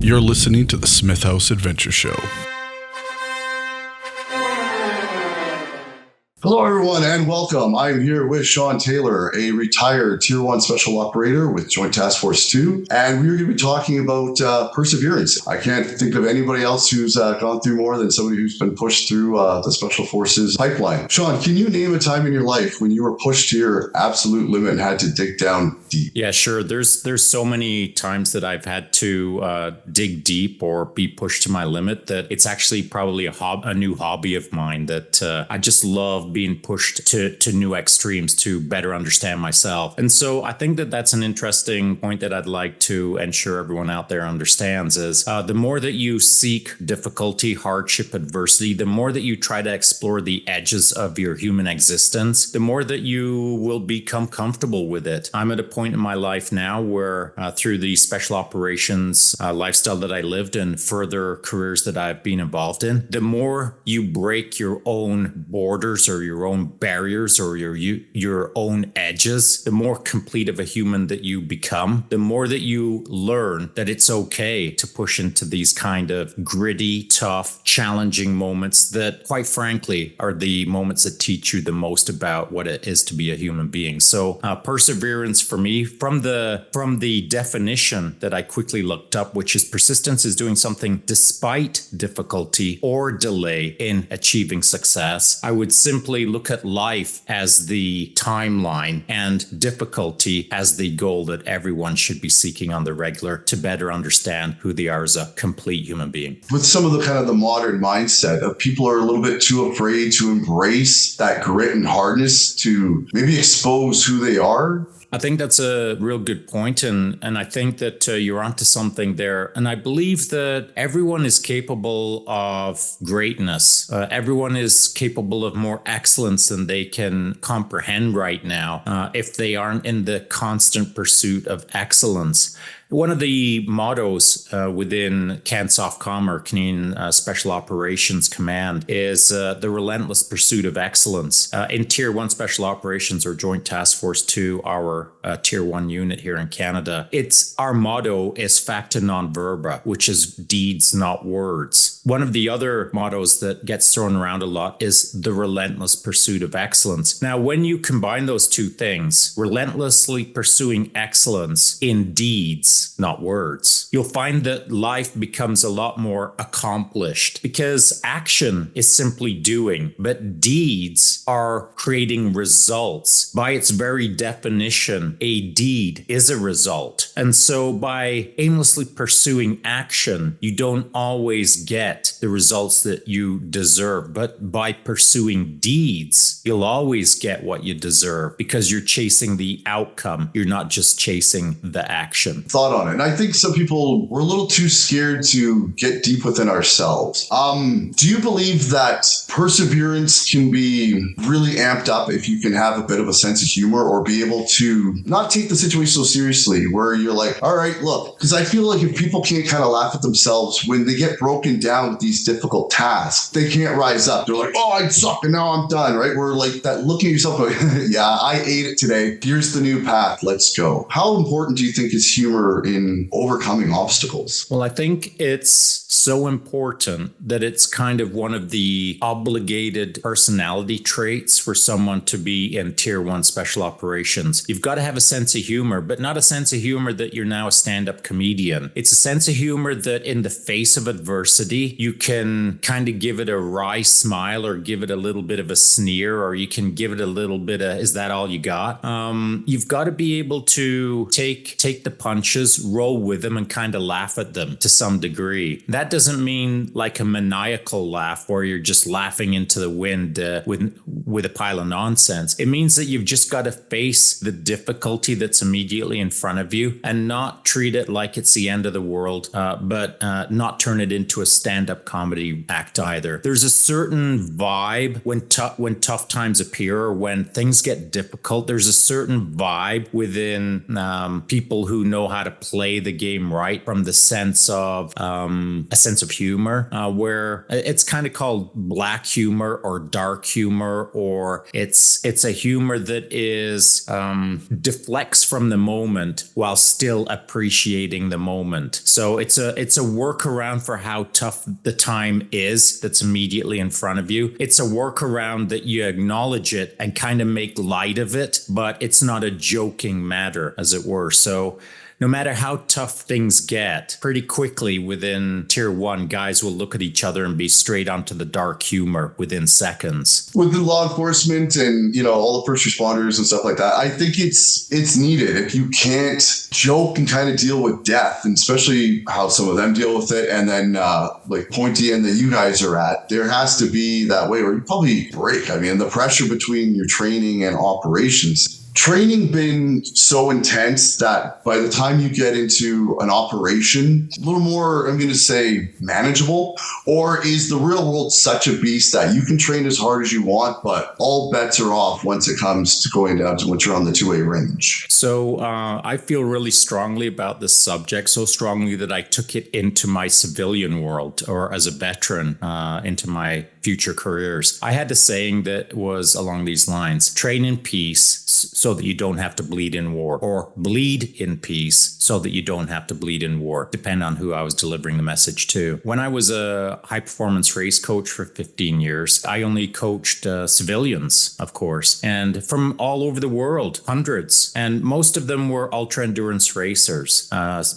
You're listening to the Smith House Adventure Show. Hello, everyone, and welcome. I'm here with Shaun Taylor, a retired Tier 1 Special Operator with Joint Task Force 2, and we're going to be talking about perseverance. I can't think of anybody else who's gone through more than somebody who's been pushed through the Special Forces pipeline. Shaun, can you name a time in your life when you were pushed to your absolute limit and had to dig down deep? Yeah, sure. There's so many times that I've had to dig deep or be pushed to my limit that it's actually probably a new hobby of mine that I just love being pushed to new extremes to better understand myself. And so I think that that's an interesting point that I'd like to ensure everyone out there understands is the more that you seek difficulty, hardship, adversity, the more that you try to explore the edges of your human existence, the more that you will become comfortable with it. I'm at a point in my life now where through the special operations lifestyle that I lived and further careers that I've been involved in, the more you break your own borders or your own barriers or your own edges, the more complete of a human that you become, the more that you learn that it's okay to push into these kind of gritty, tough, challenging moments that, quite frankly, are the moments that teach you the most about what it is to be a human being. So perseverance for me, from the definition that I quickly looked up, which is persistence is doing something despite difficulty or delay in achieving success, I would simply look at life as the timeline and difficulty as the goal that everyone should be seeking on the regular to better understand who they are as a complete human being. With some of the kind of the modern mindset of people are a little bit too afraid to embrace that grit and hardness to maybe expose who they are. I think that's a real good point, and I think that you're onto something there. And I believe that everyone is capable of greatness. Everyone is capable of more excellence than they can comprehend right now if they aren't in the constant pursuit of excellence. One of the mottos within CANSOFCOM, or Canadian Special Operations Command, is the relentless pursuit of excellence. In Tier 1 Special Operations or Joint Task Force 2, our Tier 1 unit here in Canada, our motto is facta non verba, which is deeds, not words. One of the other mottos that gets thrown around a lot is the relentless pursuit of excellence. Now, when you combine those two things, relentlessly pursuing excellence in deeds, not words, you'll find that life becomes a lot more accomplished because action is simply doing, but deeds are creating results. By its very definition, a deed is a result. And so by aimlessly pursuing action, you don't always get the results that you deserve. But by pursuing deeds, you'll always get what you deserve because you're chasing the outcome. You're not just chasing the action. Thought on it. And I think some people were a little too scared to get deep within ourselves. Do you believe that perseverance can be really amped up if you can have a bit of a sense of humor or be able to not take the situation so seriously where you're like, all right, look, because I feel like if people can't kind of laugh at themselves when they get broken down with these difficult tasks, they can't rise up. They're like, oh, I suck and now I'm done, right? We're like that looking at yourself going, yeah, I ate it today. Here's the new path. Let's go. How important do you think is humor in overcoming obstacles? Well, I think it's so important that it's kind of one of the obligated personality traits for someone to be in Tier 1 Special Operations. You've got to have a sense of humor, but not a sense of humor that you're now a stand-up comedian. It's a sense of humor that in the face of adversity, you can kind of give it a wry smile or give it a little bit of a sneer, or you can give it a little bit of, is that all you got? You've got to be able to take the punches, roll with them, and kind of laugh at them to some degree. That doesn't mean like a maniacal laugh where you're just laughing into the wind with a pile of nonsense. It means that you've just got to face the difficulty that's immediately in front of you and not treat it like it's the end of the world, but not turn it into a stand-up comedy act either. There's a certain vibe when tough times appear or when things get difficult. There's a certain vibe within people who know how to play the game right, from the sense of a sense of humor, where it's kind of called black humor or dark humor, or it's a humor that is deflects from the moment while still appreciating the moment. So it's a workaround for how tough the time is that's immediately in front of you. It's a workaround that you acknowledge it and kind of make light of it, but it's not a joking matter, as it were. So no matter how tough things get, pretty quickly within tier 1, guys will look at each other and be straight onto the dark humor within seconds. With the law enforcement and, all the first responders and stuff like that, I think it's needed. If you can't joke and kind of deal with death, and especially how some of them deal with it, and then like pointy end that you guys are at, there has to be that way where you probably break. I mean, the pressure between your training and operations. Training been so intense that by the time you get into an operation, a little more, I'm going to say, manageable? Or is the real world such a beast that you can train as hard as you want, but all bets are off once it comes to going down to when you're on the two-way range? So I feel really strongly about this subject, so strongly that I took it into my civilian world, or as a veteran, into my future careers. I had a saying that was along these lines: train in peace so that you don't have to bleed in war, or bleed in peace so that you don't have to bleed in war, depending on who I was delivering the message to. When I was a high performance race coach for 15 years, I only coached civilians, of course, and from all over the world, hundreds. And most of them were ultra endurance racers,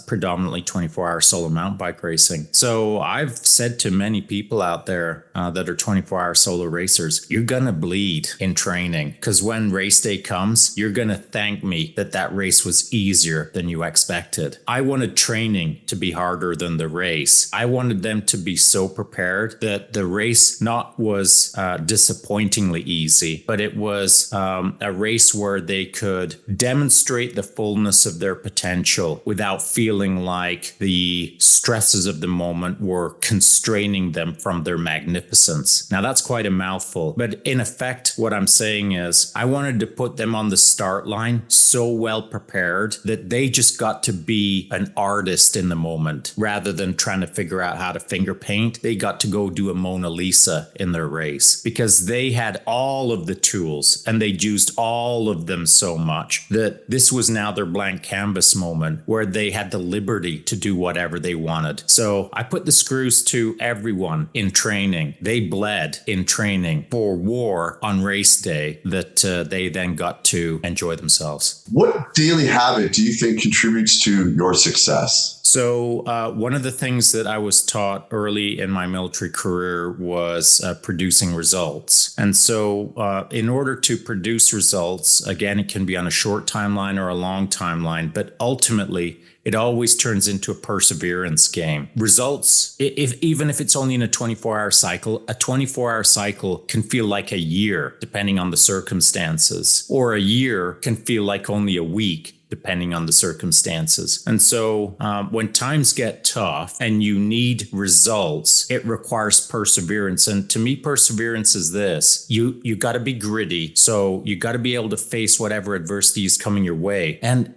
predominantly 24-hour solo mountain bike racing. So I've said to many people out there that are 24-hour solo racers, you're going to bleed in training, because when race day comes, you're going to thank me that race was easier than you expected. I wanted training to be harder than the race. I wanted them to be so prepared that the race not was disappointingly easy, but it was a race where they could demonstrate the fullness of their potential without feeling like the stresses of the moment were constraining them from their magnificence. Now that's quite a mouthful, but in effect, what I'm saying is I wanted to put them on the start line so well prepared that they just got to be an artist in the moment rather than trying to figure out how to finger paint. They got to go do a Mona Lisa in their race because they had all of the tools and they used all of them so much that this was now their blank canvas moment where they had the liberty to do whatever they wanted. So I put the screws to everyone in training. They bled in training for war on race day that they then got to enjoy themselves. What daily habit do you think contributes to your success? So one of the things that I was taught early in my military career was producing results. And so in order to produce results, again, it can be on a short timeline or a long timeline, but ultimately, it always turns into a perseverance game. Results, even if it's only in a 24-hour cycle, a 24-hour cycle can feel like a year, depending on the circumstances, or a year can feel like only a week, depending on the circumstances. And so when times get tough and you need results, it requires perseverance. And to me, perseverance is this: you got to be gritty. So you got to be able to face whatever adversity is coming your way, and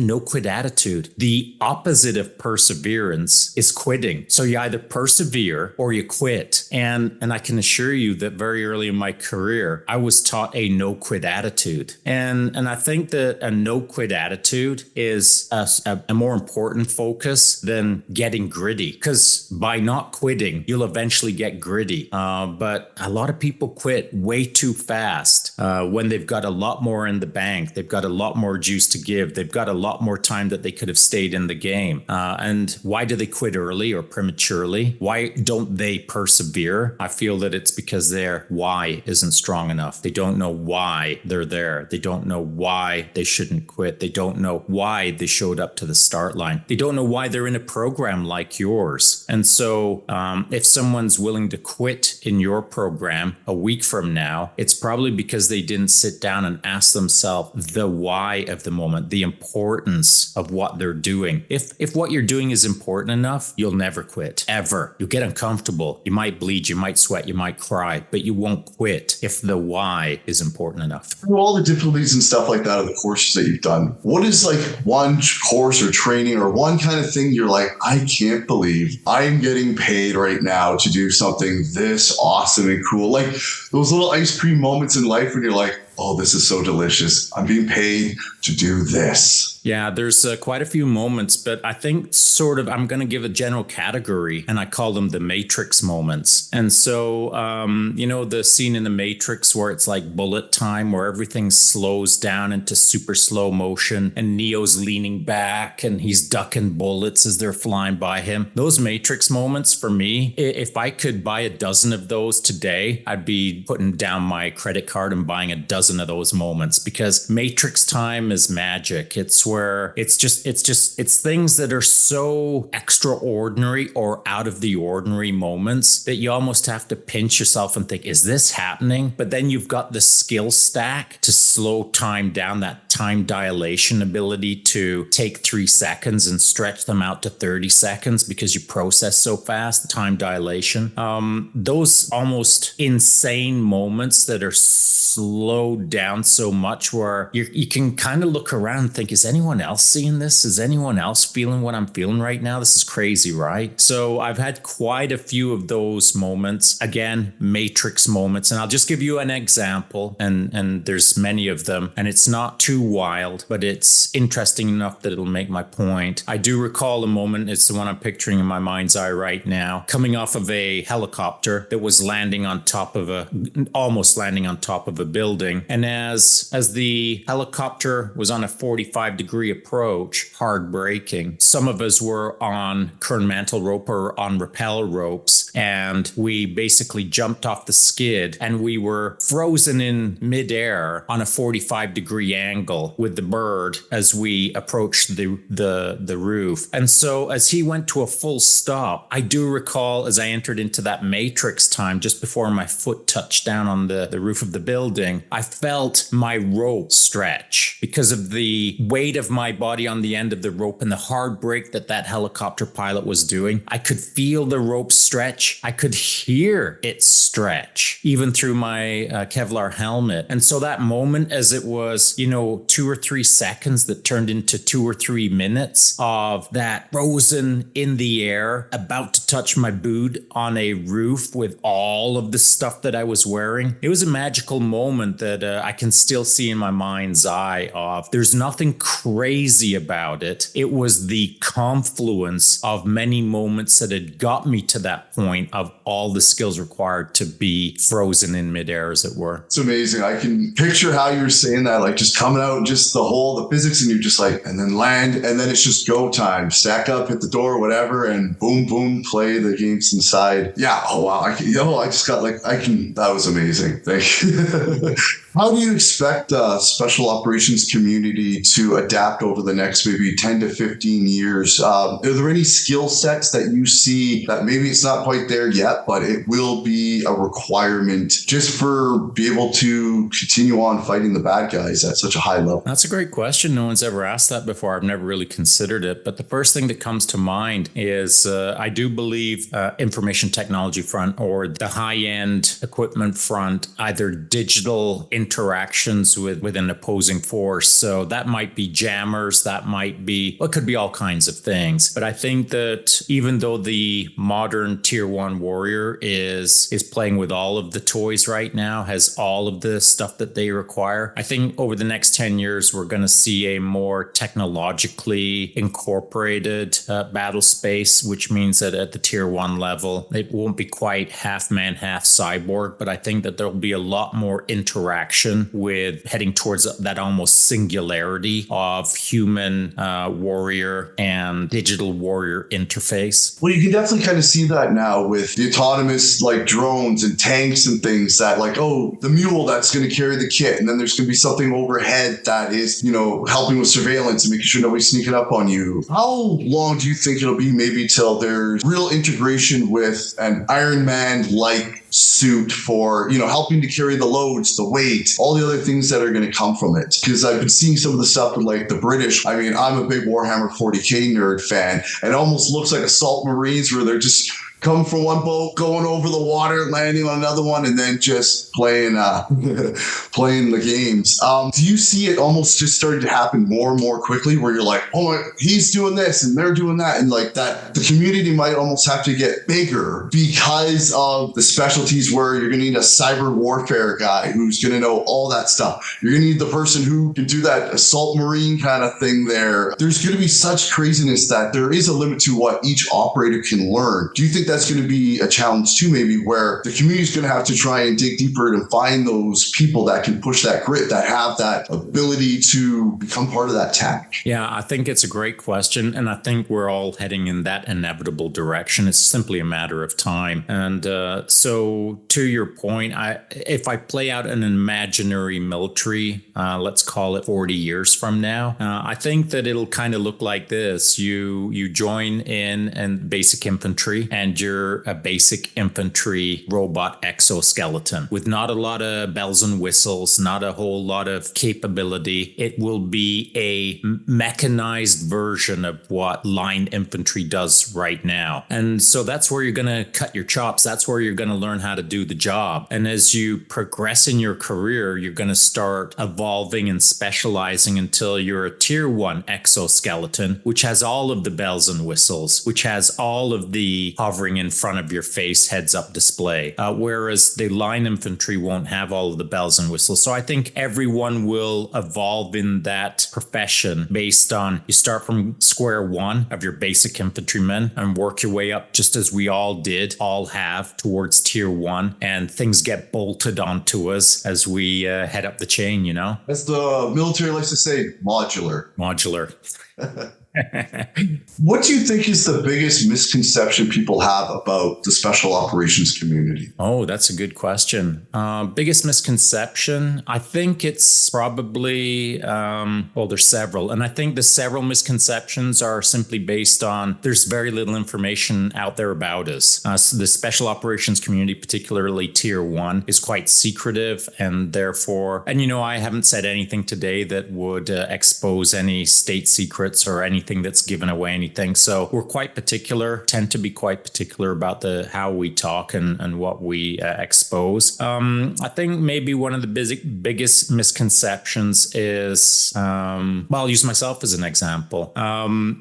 no quit attitude. The opposite of perseverance is quitting. So you either persevere or you quit. And I can assure you that very early in my career, I was taught a no quit attitude. And I think that a no quit attitude is a more important focus than getting gritty, because by not quitting, you'll eventually get gritty. But a lot of people quit way too fast when they've got a lot more in the bank. They've got a lot more juice to give. They've got a lot more time that they could have stayed in the game. And why do they quit early or prematurely? Why don't they persevere? I feel that it's because their why isn't strong enough. They don't know why they're there. They don't know why they shouldn't quit. They don't know why they showed up to the start line. They don't know why they're in a program like yours. And so if someone's willing to quit in your program a week from now, it's probably because they didn't sit down and ask themselves the why of the moment, the importance of what they're doing. If what you're doing is important enough, you'll never quit, ever. You'll get uncomfortable. You might bleed, you might sweat, you might cry, but you won't quit if the why is important enough. Through all the difficulties and stuff like that of the courses that you've done, what what is like one course or training or one kind of thing you're like, I can't believe I'm getting paid right now to do something this awesome and cool? Like those little ice cream moments in life when you're like, oh, this is so delicious. I'm being paid to do this. Yeah, there's quite a few moments, but I think I'm going to give a general category, and I call them the Matrix moments. And so, the scene in the Matrix where it's like bullet time, where everything slows down into super slow motion and Neo's leaning back and he's ducking bullets as they're flying by him. Those Matrix moments for me, if I could buy a dozen of those today, I'd be putting down my credit card and buying a dozen of those moments, because Matrix time is magic. It's where it's things that are so extraordinary or out of the ordinary moments that you almost have to pinch yourself and think, is this happening? But then you've got the skill stack to slow time down, that time dilation ability to take 3 seconds and stretch them out to 30 seconds because you process so fast, the time dilation. Those almost insane moments that are slowed down so much where you can kind of look around and think, is anyone else seeing this? Is anyone else feeling what I'm feeling right now? This is crazy, right? So I've had quite a few of those moments. Again, Matrix moments. And I'll just give you an example, and there's many of them, and it's not too wild, but it's interesting enough that it'll make my point. I do recall a moment, it's the one I'm picturing in my mind's eye right now, coming off of a helicopter that was almost landing on top of a building. And as the helicopter was on a 45-degree approach, hard braking, some of us were on kern mantle rope or on rappel ropes, and we basically jumped off the skid and we were frozen in midair on a 45-degree angle with the bird as we approached the roof. And so as he went to a full stop, I do recall as I entered into that Matrix time, just before my foot touched down on the roof of the building, I felt my rope stretch because of the weight of my body on the end of the rope and the hard brake that helicopter pilot was doing. I could feel the rope stretch. I could hear it stretch even through my Kevlar helmet. And so that moment, as it was, 2 or 3 seconds that turned into 2 or 3 minutes of that frozen in the air, about to touch my boot on a roof with all of the stuff that I was wearing. It was a magical moment that I can still see in my mind's eye of, there's nothing crazy about it. It was the confluence of many moments that had got me to that point of all the skills required to be frozen in midair, as it were. It's amazing. I can picture how you were saying that, like just coming out, just the physics, and you're just like, and then land, and then it's just go time. Stack up, hit the door, whatever, and boom, boom, play the games inside. Yeah. Oh wow. That was amazing. Thank you. How do you expect special operations community to adapt over the next maybe 10 to 15 years? Are there any skill sets that you see that maybe it's not quite there yet, but it will be a requirement just for be able to continue on fighting the bad guys at such a high level? That's a great question. No one's ever asked that before. I've never really considered it. But the first thing that comes to mind is I do believe information technology front or the high-end equipment front, either digital interactions with an opposing force. So that might be jammers, it could be all kinds of things. But I think that even though the modern tier 1 warrior is playing with all of the toys right now, has all of the stuff that they require, I think over the next 10 years, we're going to see a more technologically incorporated battle space, which means that at the tier 1 level, it won't be quite half man, half cyborg, but I think that there'll be a lot more interaction with heading towards that almost singularity of human warrior and digital warrior interface. Well, you can definitely kind of see that now with the autonomous like drones and tanks and things that like, oh, the mule that's going to carry the kit. And then there's going to be something overhead that is, helping with surveillance and making sure nobody's sneaking up on you. How long do you think it'll be maybe till there's real integration with an Iron Man-like suit for, helping to carry the loads, the weight, all the other things that are going to come from it? Because I've been seeing some of the stuff with like the British. I'm a big Warhammer 40K nerd fan, and it almost looks like Assault Marines where they're just come from one boat, going over the water, landing on another one, and then just playing playing the games. Do you see it almost just starting to happen more and more quickly where you're like, oh, he's doing this and they're doing that, and like that the community might almost have to get bigger because of the specialties where you're going to need a cyber warfare guy who's going to know all that stuff. You're going to need the person who can do that assault marine kind of thing there. There's going to be such craziness that there is a limit to what each operator can learn. Do you think that's going to be a challenge too, maybe, where the community is going to have to try and dig deeper and find those people that can push that grit, that have that ability to become part of that tech? Yeah, I think it's a great question. And I think we're all heading in that inevitable direction. It's simply a matter of time. And so to your point, if I play out an imaginary military, let's call it 40 years from now, I think that it'll kind of look like this. You join in and basic infantry, and you're a basic infantry robot exoskeleton with not a lot of bells and whistles, not a whole lot of capability. It will be a mechanized version of what line infantry does right now. And so that's where you're going to cut your chops. That's where you're going to learn how to do the job. And as you progress in your career, you're going to start evolving and specializing until you're a tier 1 exoskeleton, which has all of the bells and whistles, which has all of the hovering in front of your face heads-up display, whereas the line infantry won't have all of the bells and whistles. So I think everyone will evolve in that profession based on you start from square one of your basic infantrymen and work your way up, just as we all have towards tier 1, and things get bolted onto us as we head up the chain, you know? As the military likes to say, modular. What do you think is the biggest misconception people have about the special operations community? Oh, that's a good question. Biggest misconception? I think it's probably, there's several. And I think the several misconceptions are simply based on there's very little information out there about us. So the special operations community, particularly tier 1, is quite secretive, and therefore, I haven't said anything today that would expose any state secrets or anything that's given away anything. So we're quite particular, tend to be quite particular about how we talk and what we expose. I think maybe one of the biggest misconceptions is, I'll use myself as an example.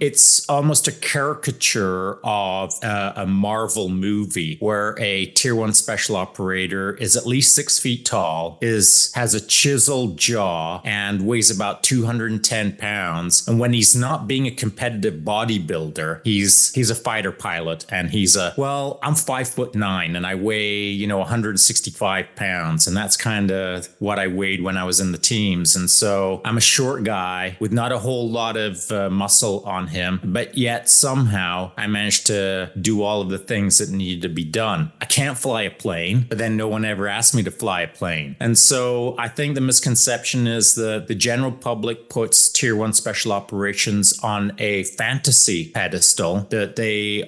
It's almost a caricature of a Marvel movie where a tier 1 special operator is at least 6 feet tall, has a chiseled jaw, and weighs about 210 pounds. And when he's not being a competitive bodybuilder, he's a fighter pilot, and I'm 5'9" and I weigh 165 pounds, and that's kind of what I weighed when I was in the teams. And so I'm a short guy with not a whole lot of muscle on him, but yet somehow I managed to do all of the things that needed to be done. I can't fly a plane, but then no one ever asked me to fly a plane. And so I think the misconception is that the general public puts tier 1 special operations on a fantasy pedestal, that they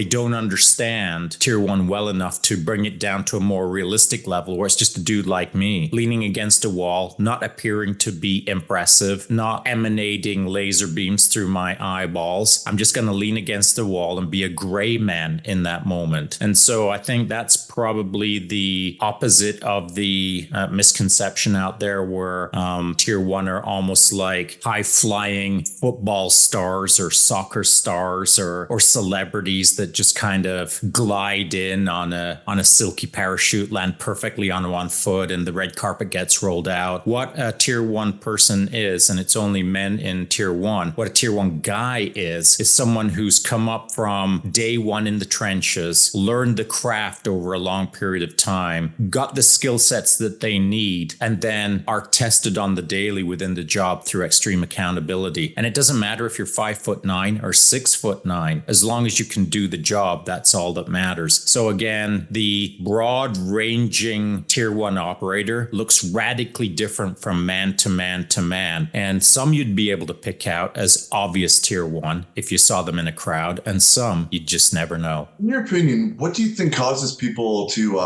don't understand tier 1 well enough to bring it down to a more realistic level where it's just a dude like me leaning against a wall, not appearing to be impressive, not emanating laser beams through my eyeballs. I'm just going to lean against the wall and be a gray man in that moment. And so I think that's probably the opposite of the misconception out there, where tier 1 are almost like high flying football stars or soccer stars or celebrities that just kind of glide in on a silky parachute, land perfectly on one foot, and the red carpet gets rolled out. What a tier 1 person is, and it's only men in tier 1, what a tier 1 guy is someone who's come up from day 1 in the trenches, learned the craft over a long period of time, got the skill sets that they need, and then are tested on the daily within the job through extreme accountability. And it doesn't matter if you're 5'9" or 6'9", as long as you can do the job, that's all that matters. So again, the broad ranging tier 1 operator looks radically different from man to man to man. And some you'd be able to pick out as obvious tier 1 if you saw them in a crowd, and some you'd just never know. In your opinion, what do you think causes people to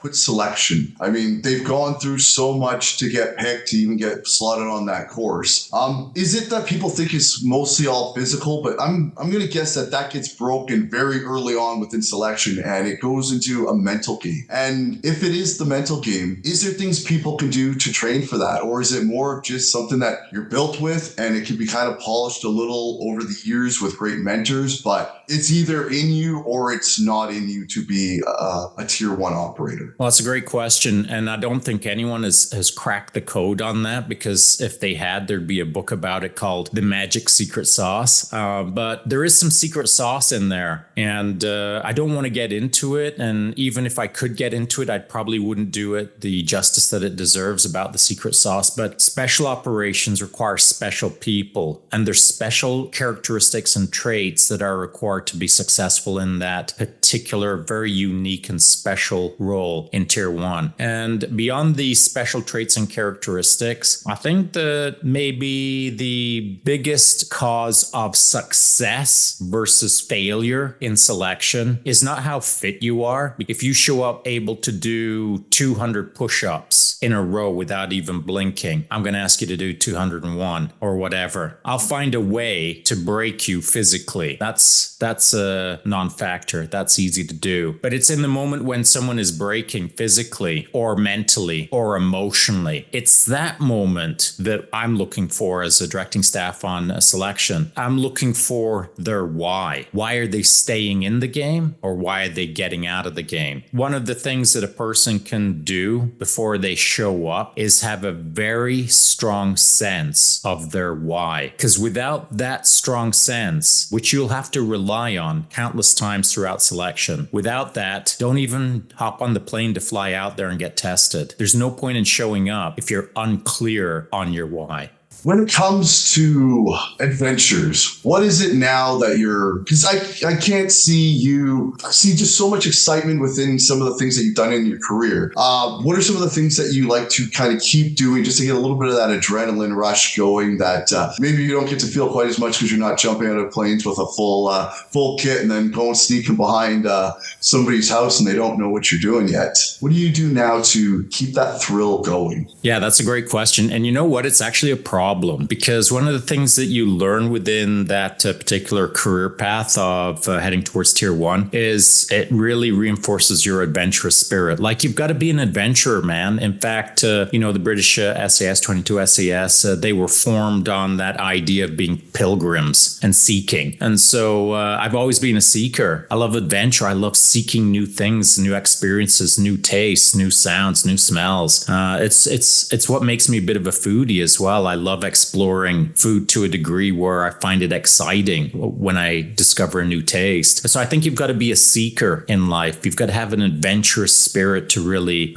quit selection? I mean, they've gone through so much to get picked, to even get slotted on that course. Is it that people think it's mostly all physical? But I'm going to guess that gets broken very early on within selection, and it goes into a mental game. And if it is the mental game, is there things people can do to train for that? Or is it more just something that you're built with and it can be kind of polished a little over the years with great mentors, but it's either in you or it's not in you to be a tier one operator? Well, that's a great question. And I don't think anyone has cracked the code on that, because if they had, there'd be a book about it called The Magic Secret Sauce. But there is some secret sauce in there. And I don't want to get into it. And even if I could get into it, I probably wouldn't do it the justice that it deserves about the secret sauce. But special operations require special people, and there's special characteristics and traits that are required to be successful in that particular, very unique and special role in tier one. And beyond these special traits and characteristics, I think that maybe the biggest cause of success versus failure in selection is not how fit you are. If you show up able to do 200 push-ups in a row without even blinking, I'm going to ask you to do 201 or whatever. I'll find a way to break you physically. That's a non-factor. That's easy to do. But it's in the moment when someone is breaking physically or mentally or emotionally. It's that moment that I'm looking for as a directing staff on a selection. I'm looking for their why. Why are they staying in the game, or why are they getting out of the game? One of the things that a person can do before they show up is have a very strong sense of their why. Because without that strong sense, which you'll have to rely on countless times throughout selection, without that, don't even hop on the plane to fly out there and get tested. There's no point in showing up if you're unclear on your why. When it comes to adventures, what is it now that because I can't I see just so much excitement within some of the things that you've done in your career. What are some of the things that you like to kind of keep doing just to get a little bit of that adrenaline rush going that maybe you don't get to feel quite as much because you're not jumping out of planes with a full kit and then going sneaking behind somebody's house and they don't know what you're doing yet? What do you do now to keep that thrill going? Yeah, that's a great question. And you know what? It's actually a problem, because one of the things that you learn within that particular career path of heading towards tier one is it really reinforces your adventurous spirit. Like, you've got to be an adventurer, man. In fact, the British SAS, 22 SAS, they were formed on that idea of being pilgrims and seeking. And so I've always been a seeker. I love adventure. I love seeking new things, new experiences, new tastes, new sounds, new smells. It's what makes me a bit of a foodie as well. I love exploring food to a degree where I find it exciting when I discover a new taste. So I think you've got to be a seeker in life. You've got to have an adventurous spirit to really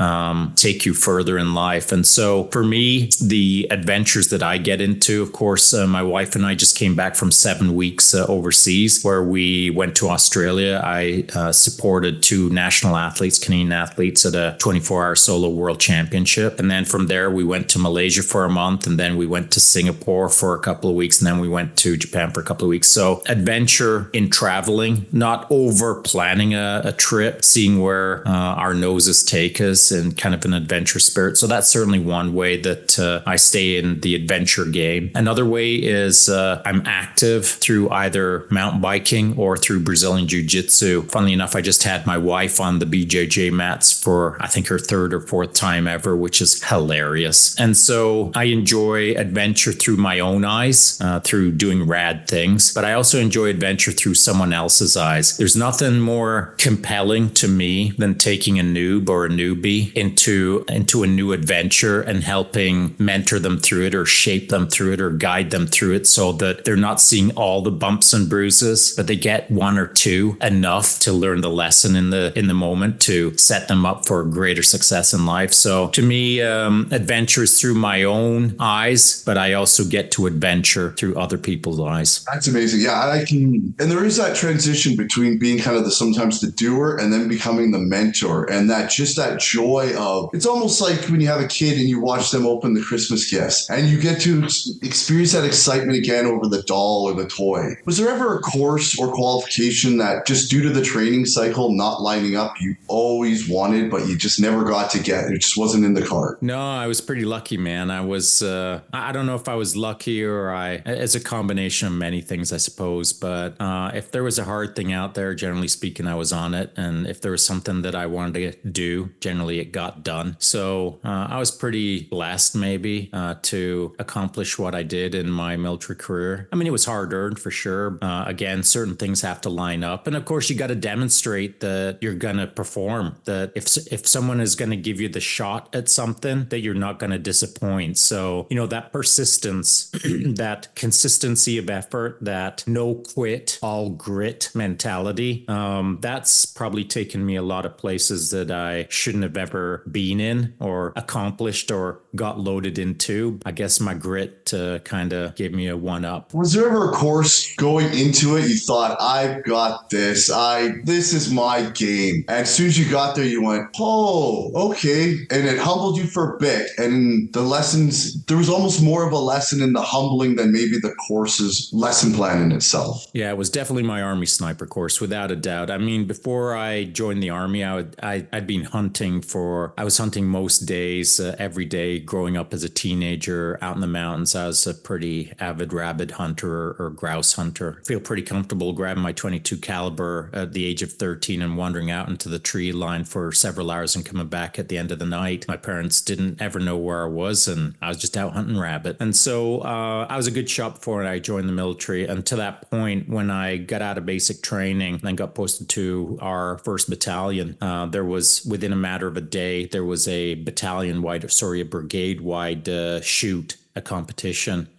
take you further in life. And so for me, the adventures that I get into, of course, my wife and I just came back from 7 weeks overseas, where we went to Australia. I supported 2 national athletes, Canadian athletes, at a 24-hour solo world championship. And then from there, we went to Malaysia for a month, and then we went to Singapore for a couple of weeks, and then we went to Japan for a couple of weeks. So adventure in traveling, not over planning a trip, seeing where our noses take us, and kind of an adventure spirit. So that's certainly one way that I stay in the adventure game. Another way is I'm active through either mountain biking or through Brazilian Jiu-Jitsu. Funnily enough, I just had my wife on the BJJ mats for, I think, her 3rd or 4th time ever, which is hilarious. And so I enjoy adventure through my own eyes, through doing rad things, but I also enjoy adventure through someone else's eyes. There's nothing more compelling to me than taking a noob or a newbie into a new adventure and helping mentor them through it, or shape them through it, or guide them through it, so that they're not seeing all the bumps and bruises, but they get 1 or 2, enough to learn the lesson in the moment to set them up for greater success in life. So to me, adventures through my own eyes but I also get to adventure through other people's eyes. That's amazing. Yeah, and there is that transition between being kind of sometimes the doer and then becoming the mentor, and that joy of, it's almost like when you have a kid and you watch them open the Christmas gifts and you get to experience that excitement again over the doll or the toy. Was there ever a course or qualification that just due to the training cycle not lining up, you always wanted, but you just never got to get? It just wasn't in the card. No, I was pretty lucky, man. I don't know if I was lucky or it's a combination of many things, I suppose. But if there was a hard thing out there, generally speaking, I was on it. And if there was something that I wanted to do, generally it got done. So I was pretty blessed, maybe, to accomplish what I did in my military career. I mean, it was hard earned for sure. Again, certain things have to line up. And of course, you got to demonstrate that you're going to perform, that if someone is going to give you the shot at something, that you're not going to disappoint. So, that persistence, that consistency of effort, that no quit, all grit mentality, that's probably taken me a lot of places that I shouldn't have ever been in or accomplished or got loaded into. I guess my grit kind of gave me a one up. Was there ever a course going into it you thought, I've got this, this is my game? And as soon as you got there, you went, oh, okay. And it humbled you for a bit. And the lessons, there was almost more of a lesson in the humbling than maybe the course's lesson plan in itself. Yeah, it was definitely my Army sniper course, without a doubt. I mean, before I joined the Army, I'd been hunting I was hunting most days, every day growing up as a teenager out in the mountains. I was a pretty avid rabbit hunter or grouse hunter. I feel pretty comfortable grabbing my 22 caliber at the age of 13 and wandering out into the tree line for several hours and coming back at the end of the night. My parents didn't ever know where I was, and I was just out hunting rabbit. And so I was a good shot before I joined the military. And to that point, when I got out of basic training and got posted to our 1st Battalion, there was, within a matter of a day, there was a brigade-wide shoot, a competition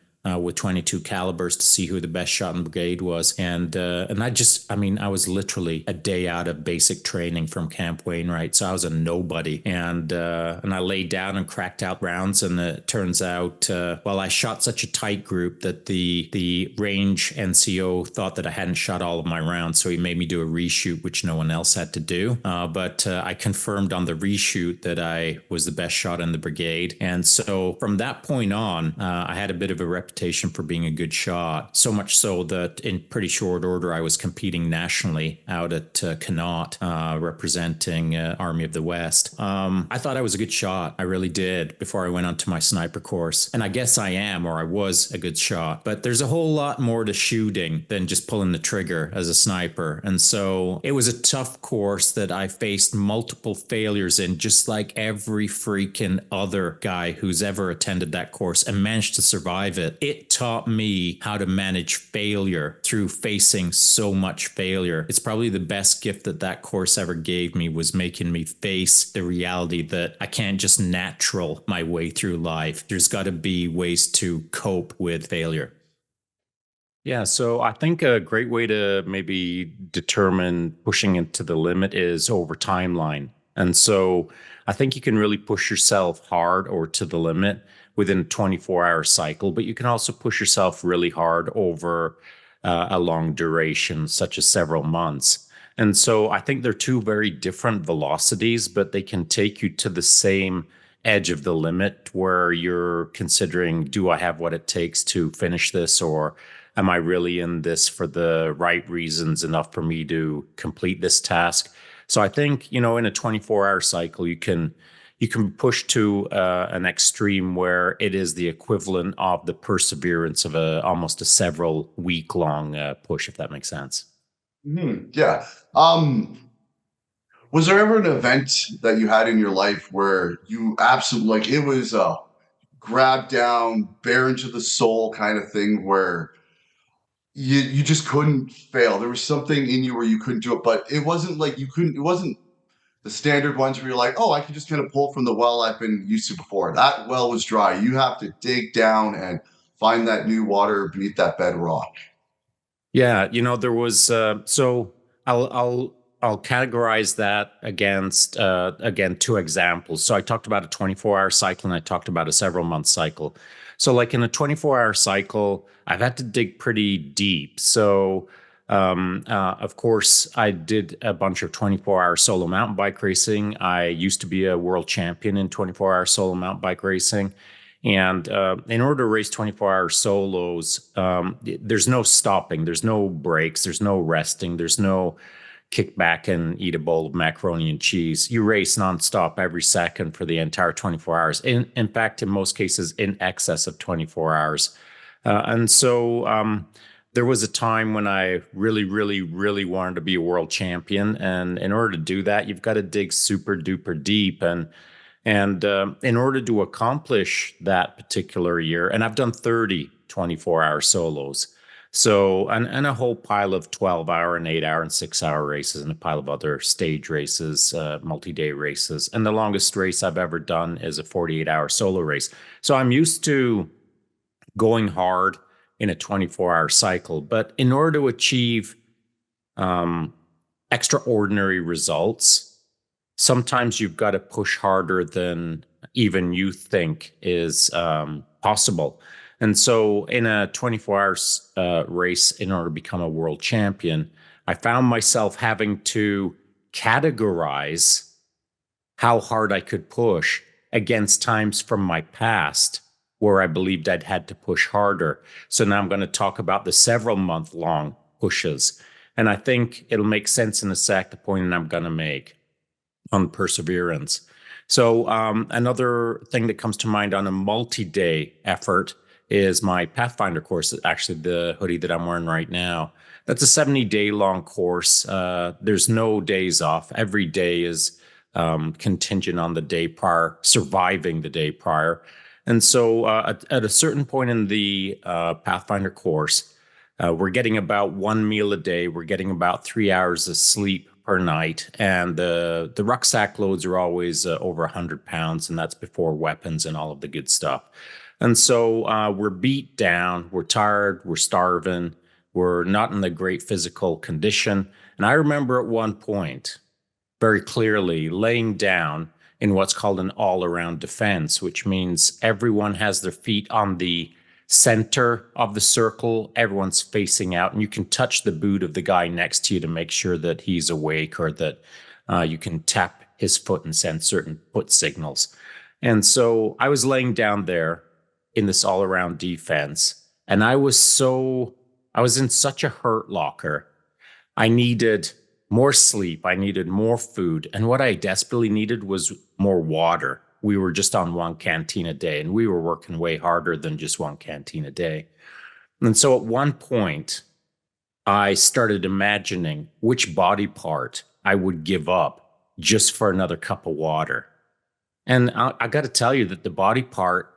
with 22 calibers to see who the best shot in the brigade was. And I was literally a day out of basic training from Camp Wainwright. So I was a nobody. And I laid down and cracked out rounds. And it turns out, I shot such a tight group that the range NCO thought that I hadn't shot all of my rounds. So he made me do a reshoot, which no one else had to do. But I confirmed on the reshoot that I was the best shot in the brigade. And so from that point on, I had a bit of a reputation for being a good shot. So much so that in pretty short order, I was competing nationally out at Connaught, representing Army of the West. I thought I was a good shot. I really did before I went on to my sniper course. And I guess I am, or I was a good shot. But there's a whole lot more to shooting than just pulling the trigger as a sniper. And so it was a tough course that I faced multiple failures in, just like every freaking other guy who's ever attended that course and managed to survive it. It taught me how to manage failure through facing so much failure. It's probably the best gift that course ever gave me, was making me face the reality that I can't just natural my way through life. There's got to be ways to cope with failure. Yeah, so I think a great way to maybe determine pushing it to the limit is over timeline. And so I think you can really push yourself hard or to the limit within a 24-hour cycle, but you can also push yourself really hard over a long duration, such as several months. And so I think they're two very different velocities, but they can take you to the same edge of the limit where you're considering, do I have what it takes to finish this, or am I really in this for the right reasons enough for me to complete this task? So I think, in a 24-hour cycle, you can push to an extreme where it is the equivalent of the perseverance of almost a several week-long push, if that makes sense. Mm-hmm. Yeah. Was there ever an event that you had in your life where you absolutely, it was a grab down, bare into the soul kind of thing, where you just couldn't fail? There was something in you where you couldn't do it, but it wasn't like it wasn't the standard ones where you're like, oh, I can just kind of pull from the well I've been used to before. That well was dry. You have to dig down and find that new water beneath that bedrock. Yeah, there was so I'll categorize that against again 2 examples. So I talked about a 24-hour cycle and I talked about a several month cycle. So, like in a 24-hour cycle, I've had to dig pretty deep. So, of course, I did a bunch of 24-hour solo mountain bike racing. I used to be a world champion in 24-hour solo mountain bike racing. And in order to race 24-hour solos, there's no stopping, there's no breaks, there's no resting, there's no kick back and eat a bowl of macaroni and cheese. You race nonstop every second for the entire 24 hours. In fact, in most cases, in excess of 24 hours. And so there was a time when I really, really, really wanted to be a world champion. And in order to do that, you've got to dig super duper deep. And in order to accomplish that particular year, and I've done 30 24-hour solos. So, and a whole pile of 12-hour and 8-hour and 6-hour races, and a pile of other stage races, multi-day races. And the longest race I've ever done is a 48-hour solo race. So I'm used to going hard in a 24-hour cycle. But in order to achieve um, extraordinary results, sometimes you've got to push harder than even you think is possible. And so, in a 24-hour race, in order to become a world champion, I found myself having to categorize how hard I could push against times from my past where I believed I'd had to push harder. So now I'm going to talk about the several month long pushes. And I think it'll make sense in a sec, the point that I'm going to make on perseverance. So another thing that comes to mind on a multi-day effort is my Pathfinder course, actually the hoodie that I'm wearing right now. That's a 70-day long course. There's no days off. Every day is contingent on the day prior, surviving the day prior. And so at a certain point in the Pathfinder course, we're getting about one meal a day. We're getting about 3 hours of sleep per night. And the rucksack loads are always over 100 pounds, and that's before weapons and all of the good stuff. And so we're beat down, we're tired, we're starving, we're not in a great physical condition. And I remember at one point very clearly laying down in what's called an all-around defense, which means everyone has their feet on the center of the circle. Everyone's facing out, and you can touch the boot of the guy next to you to make sure that he's awake, or that you can tap his foot and send certain foot signals. And so I was laying down there in this all-around defense, and I was in such a hurt locker. I needed more sleep. I needed more food. And what I desperately needed was more water. We were just on one canteen a day, and we were working way harder than just one canteen a day. And so at one point, I started imagining which body part I would give up just for another cup of water. And I got to tell you that the body part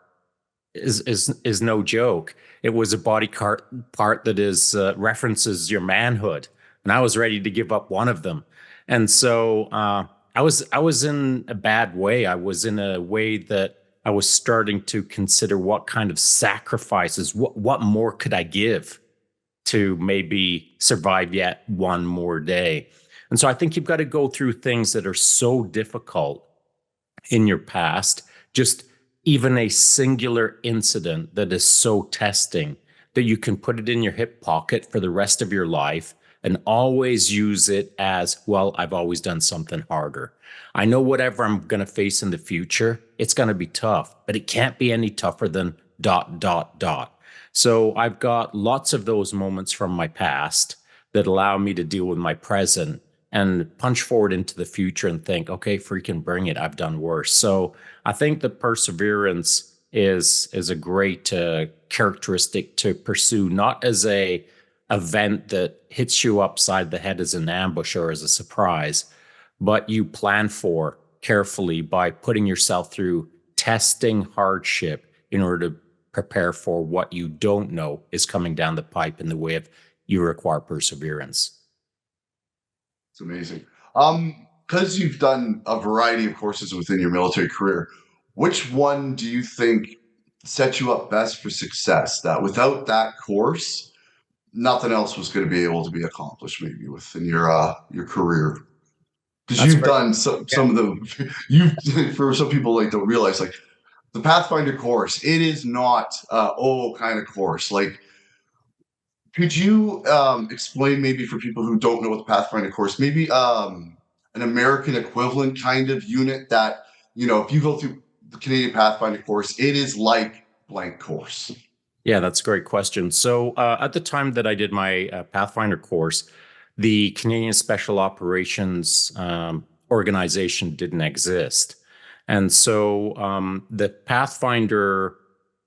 is no joke. It was a part that is references your manhood, and I was ready to give up one of them. And so I was in a bad way. I was in a way that I was starting to consider what kind of sacrifices, what more could I give to maybe survive yet one more day. And so I think you've got to go through things that are so difficult in your past, just even a singular incident that is so testing that you can put it in your hip pocket for the rest of your life and always use it as, well, I've always done something harder. I know whatever I'm going to face in the future, it's going to be tough, but it can't be any tougher than ... So I've got lots of those moments from my past that allow me to deal with my present and punch forward into the future and think, okay, freaking bring it. I've done worse. So I think that perseverance is a great characteristic to pursue, not as a event that hits you upside the head as an ambush or as a surprise, but you plan for carefully by putting yourself through testing hardship in order to prepare for what you don't know is coming down the pipe in the way of you require perseverance. It's amazing. Because you've done a variety of courses within your military career, which one do you think set you up best for success? That without that course, nothing else was going to be able to be accomplished, maybe within your career. Because That's you've very, done some of the you for some people like don't realize like the Pathfinder course, it is not kind of course. Like, could you explain maybe for people who don't know what the Pathfinder course, maybe an American equivalent kind of unit that, if you go through the Canadian Pathfinder course, it is like blank course. Yeah, that's a great question. So at the time that I did my Pathfinder course, the Canadian Special Operations organization didn't exist. And so the Pathfinder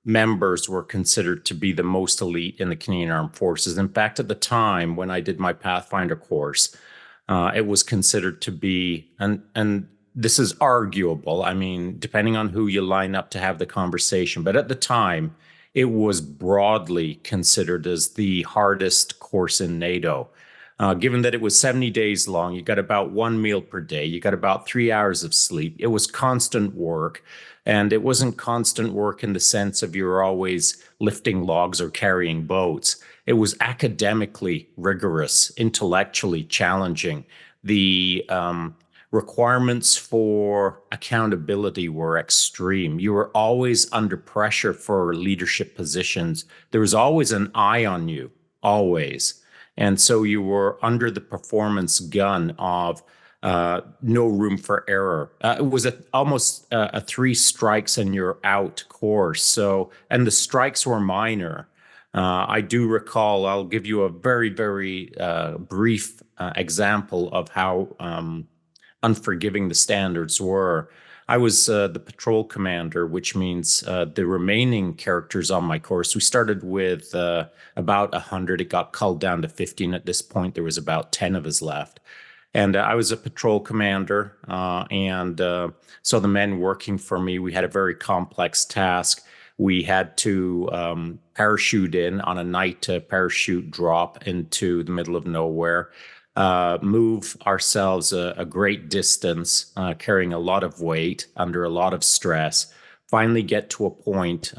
members were considered to be the most elite in the Canadian Armed Forces. In fact, at the time when I did my Pathfinder course, it was considered to be, and this is arguable. I mean, depending on who you line up to have the conversation, but at the time, it was broadly considered as the hardest course in NATO. Given that it was 70 days long, you got about one meal per day, you got about 3 hours of sleep. It was constant work. And it wasn't constant work in the sense of you were always lifting logs or carrying boats. It was academically rigorous, intellectually challenging. The requirements for accountability were extreme. You were always under pressure for leadership positions. There was always an eye on you, always. And so you were under the performance gun of no room for error. It was almost a three strikes and you're out course. So, and the strikes were minor. I do recall, I'll give you a very, very brief example of how unforgiving the standards were. I was the patrol commander, which means the remaining characters on my course. We started with about 100. It got culled down to 15 at this point. There was about 10 of us left. And I was a patrol commander. So the men working for me, we had a very complex task. We had to parachute in on a night parachute drop into the middle of nowhere, move ourselves a great distance, carrying a lot of weight under a lot of stress, finally get to a point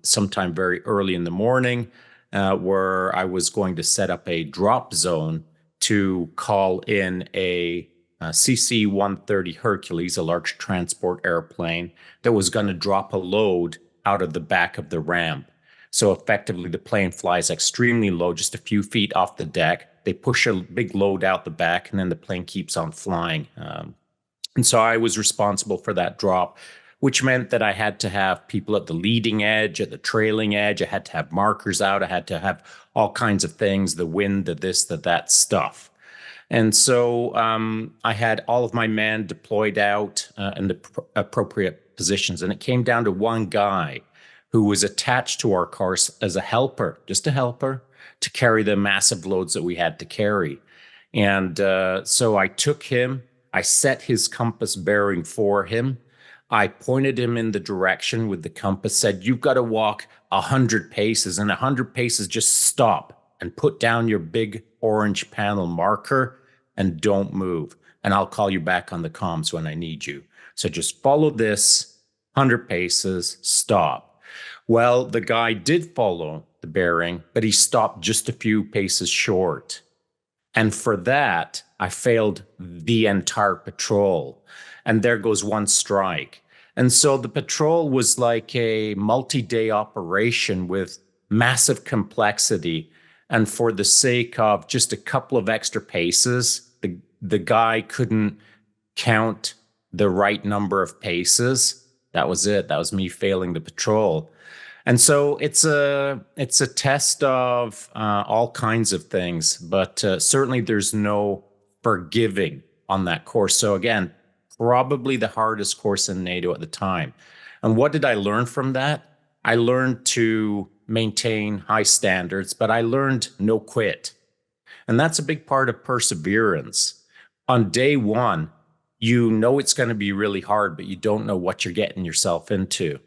sometime very early in the morning where I was going to set up a drop zone to call in a CC-130 Hercules, a large transport airplane that was going to drop a load out of the back of the ramp. So effectively, the plane flies extremely low, just a few feet off the deck. They push a big load out the back, and then the plane keeps on flying. And so I was responsible for that drop, which meant that I had to have people at the leading edge, at the trailing edge. I had to have markers out. I had to have all kinds of things, the wind, the this, the that stuff. And so I had all of my men deployed out in the appropriate positions. And it came down to one guy who was attached to our course as a helper, just a helper, to carry the massive loads that we had to carry. And so I took him, I set his compass bearing for him. I pointed him in the direction with the compass, said, you've got to walk 100 paces, and 100 paces, just stop and put down your big orange panel marker and don't move. And I'll call you back on the comms when I need you. So just follow this 100 paces, stop. Well, the guy did follow the bearing, but he stopped just a few paces short. And for that, I failed the entire patrol. And there goes one strike. And so the patrol was like a multi-day operation with massive complexity. And for the sake of just a couple of extra paces, the guy couldn't count the right number of paces. That was it. That was me failing the patrol. And so it's a test of all kinds of things, but certainly there's no forgiving on that course. So again, probably the hardest course in NATO at the time. And what did I learn from that? I learned to maintain high standards, but I learned no quit. And that's a big part of perseverance. On day one, you know it's going to be really hard, but you don't know what you're getting yourself into.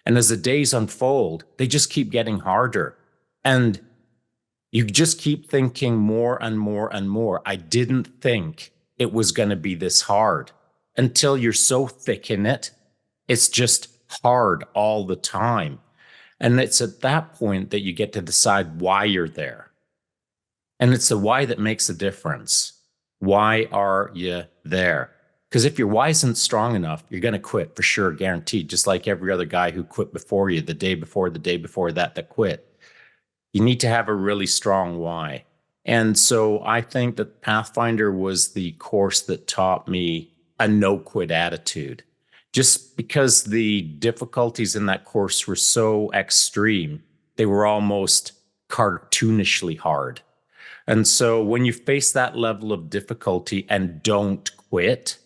And as the days unfold, they just keep getting harder. And you just keep thinking more and more and more. I didn't think it was going to be this hard until you're so thick in it. It's just hard all the time. And it's at that point that you get to decide why you're there. And it's the why that makes a difference. Why are you there? Because if your why isn't strong enough, you're going to quit for sure, guaranteed. Just like every other guy who quit before you, the day before that quit. You need to have a really strong why. And so I think that Pathfinder was the course that taught me a no quit attitude. Just because the difficulties in that course were so extreme, they were almost cartoonishly hard. And so when you face that level of difficulty and don't quit,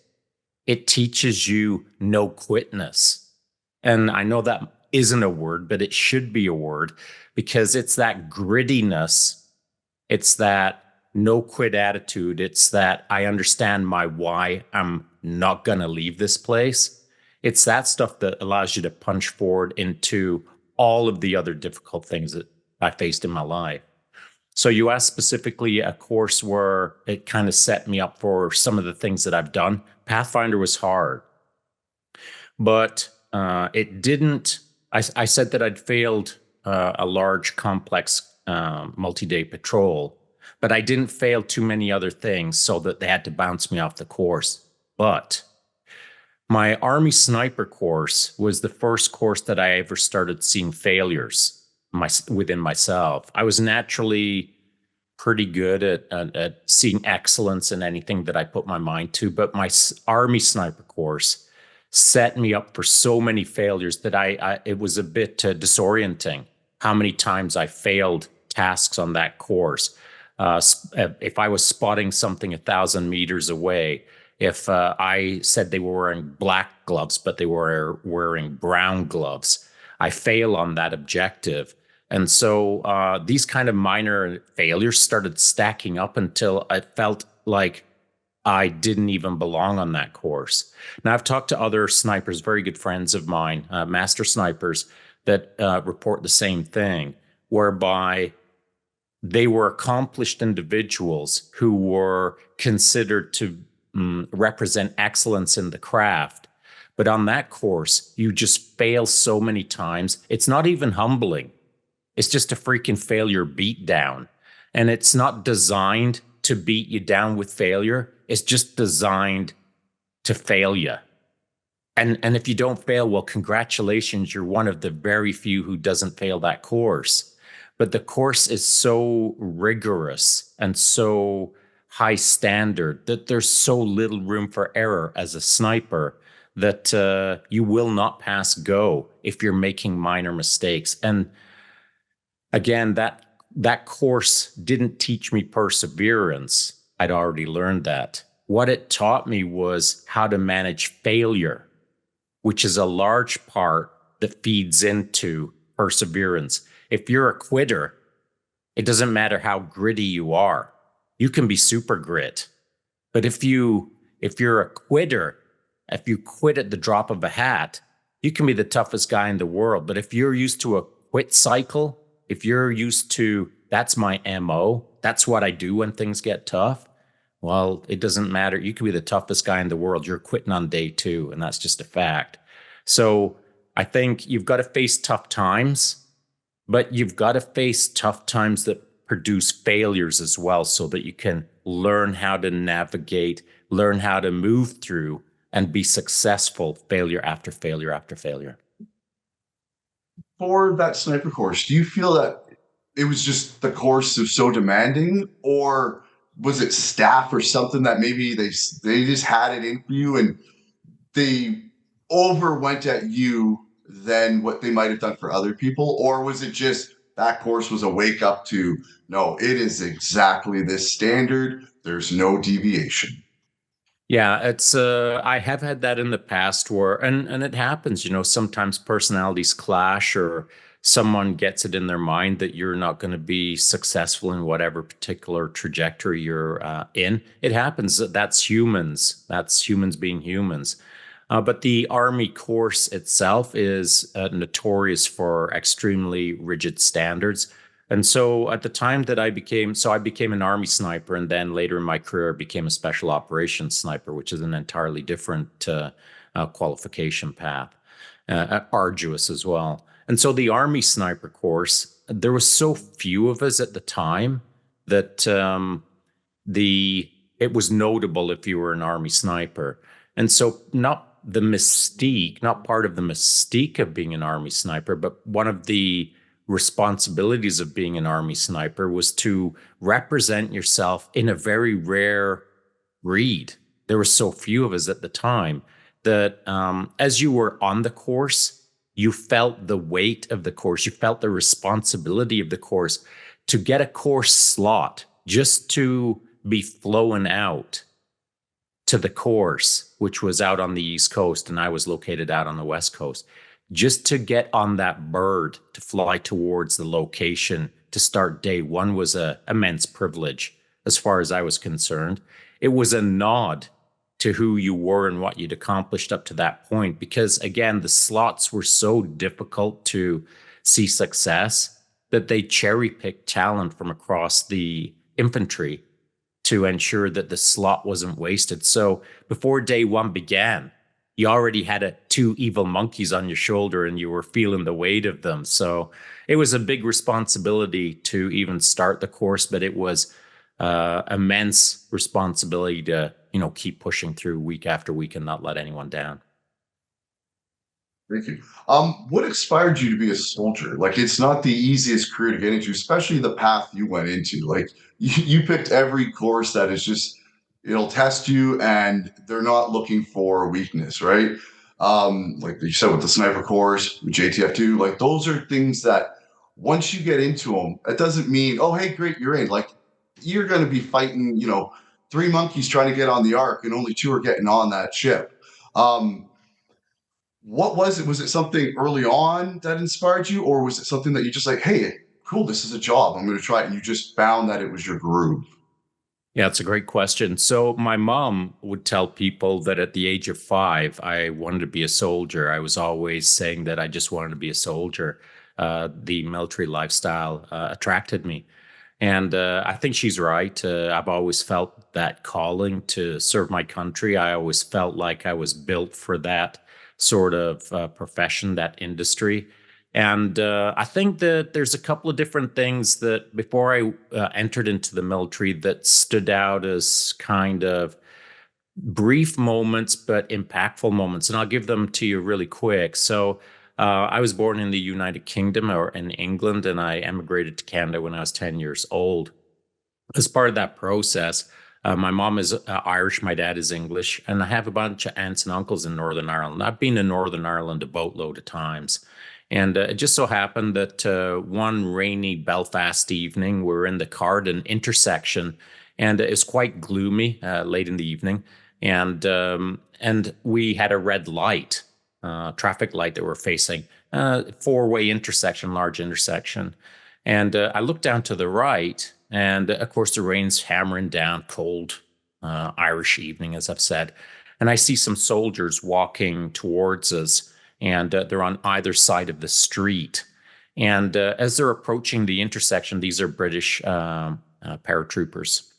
it teaches you no quitness. And I know that isn't a word, but it should be a word because it's that grittiness. It's that no quit attitude. It's that I understand my why. I'm not going to leave this place. It's that stuff that allows you to punch forward into all of the other difficult things that I faced in my life. So you asked specifically a course where it kind of set me up for some of the things that I've done. Pathfinder was hard, but it didn't. I said that I'd failed a large, complex, multi-day patrol, but I didn't fail too many other things so that they had to bounce me off the course. But my Army sniper course was the first course that I ever started seeing failures within myself. I was naturally pretty good at seeing excellence in anything that I put my mind to, but my Army sniper course set me up for so many failures that it was a bit disorienting how many times I failed tasks on that course. If I was spotting something 1,000 meters away, if I said they were wearing black gloves, but they were wearing brown gloves, I fail on that objective. And so these kind of minor failures started stacking up until I felt like I didn't even belong on that course. Now, I've talked to other snipers, very good friends of mine, master snipers, that report the same thing, whereby they were accomplished individuals who were considered to represent excellence in the craft. But on that course, you just fail so many times. It's not even humbling. It's just a freaking failure beat down. And it's not designed to beat you down with failure. It's just designed to fail you. And if you don't fail, well, congratulations, you're one of the very few who doesn't fail that course. But the course is so rigorous and so high standard that there's so little room for error as a sniper that you will not pass go if you're making minor mistakes. And again, that course didn't teach me perseverance. I'd already learned that. What it taught me was how to manage failure, which is a large part that feeds into perseverance. If you're a quitter, it doesn't matter how gritty you are. You can be super grit. But if you're a quitter, if you quit at the drop of a hat, you can be the toughest guy in the world. But if you're used to a quit cycle, if you're used to, that's my MO, that's what I do when things get tough, well, it doesn't matter. You can be the toughest guy in the world. You're quitting on day 2, and that's just a fact. So I think you've got to face tough times, but you've got to face tough times that produce failures as well so that you can learn how to navigate, learn how to move through and be successful failure after failure after failure. For that sniper course, do you feel that it was just the course was so demanding, or was it staff or something that maybe they just had it in for you and they overwent at you than what they might have done for other people? Or was it just that course was a wake up to, no, it is exactly this standard, there's no deviation? Yeah, it's I have had that in the past where and it happens, sometimes personalities clash or someone gets it in their mind that you're not going to be successful in whatever particular trajectory you're in. It happens. That's humans. That's humans being humans. But the Army course itself is notorious for extremely rigid standards. And so at the time that I became an Army sniper, and then later in my career, I became a special operations sniper, which is an entirely different qualification path, arduous as well. And so the Army sniper course, there was so few of us at the time that it was notable if you were an Army sniper. And so, not part of the mystique of being an Army sniper, but one of the responsibilities of being an Army sniper was to represent yourself in a very rare breed. There were so few of us at the time that as you were on the course, you felt the weight of the course, you felt the responsibility of the course to get a course slot just to be flown out to the course, which was out on the East Coast, and I was located out on the West Coast, just to get on that bird to fly towards the location to start day one was a immense privilege as far as I was concerned. It was a nod to who you were and what you'd accomplished up to that point, because again, the slots were so difficult to see success that they cherry picked talent from across the infantry to ensure that the slot wasn't wasted. So before day one began, you already had two evil monkeys on your shoulder and you were feeling the weight of them. So it was a big responsibility to even start the course, but it was immense responsibility to, keep pushing through week after week and not let anyone down. Thank you. What inspired you to be a soldier? Like, it's not the easiest career to get into, especially the path you went into. Like, you picked every course that is just, it'll test you, and they're not looking for weakness, right? Like you said, with the sniper course, with JTF2, like those are things that once you get into them, it doesn't mean, oh, hey, great, you're in. Like, you're going to be fighting, three monkeys trying to get on the ark, and only two are getting on that ship. What was it? Was it something early on that inspired you, or was it something that you just like, hey, cool, this is a job, I'm going to try it, and you just found that it was your groove? Yeah, it's a great question. So my mom would tell people that at the age of 5, I wanted to be a soldier. I was always saying that I just wanted to be a soldier. The military lifestyle attracted me. And I think she's right. I've always felt that calling to serve my country. I always felt like I was built for that sort of profession, that industry. And I think that there's a couple of different things that before I entered into the military that stood out as kind of brief moments, but impactful moments. And I'll give them to you really quick. So I was born in the United Kingdom or in England, and I emigrated to Canada when I was 10 years old. As part of that process, my mom is Irish, my dad is English, and I have a bunch of aunts and uncles in Northern Ireland. I've been to Northern Ireland a boatload of times. And it just so happened that one rainy Belfast evening, we're in the Carden intersection, and it's quite gloomy late in the evening. And we had a red light, traffic light that we're facing, four-way intersection, large intersection. And I looked down to the right, and of course the rain's hammering down, cold Irish evening, as I've said. And I see some soldiers walking towards us, and they're on either side of the street. And as they're approaching the intersection, these are British paratroopers.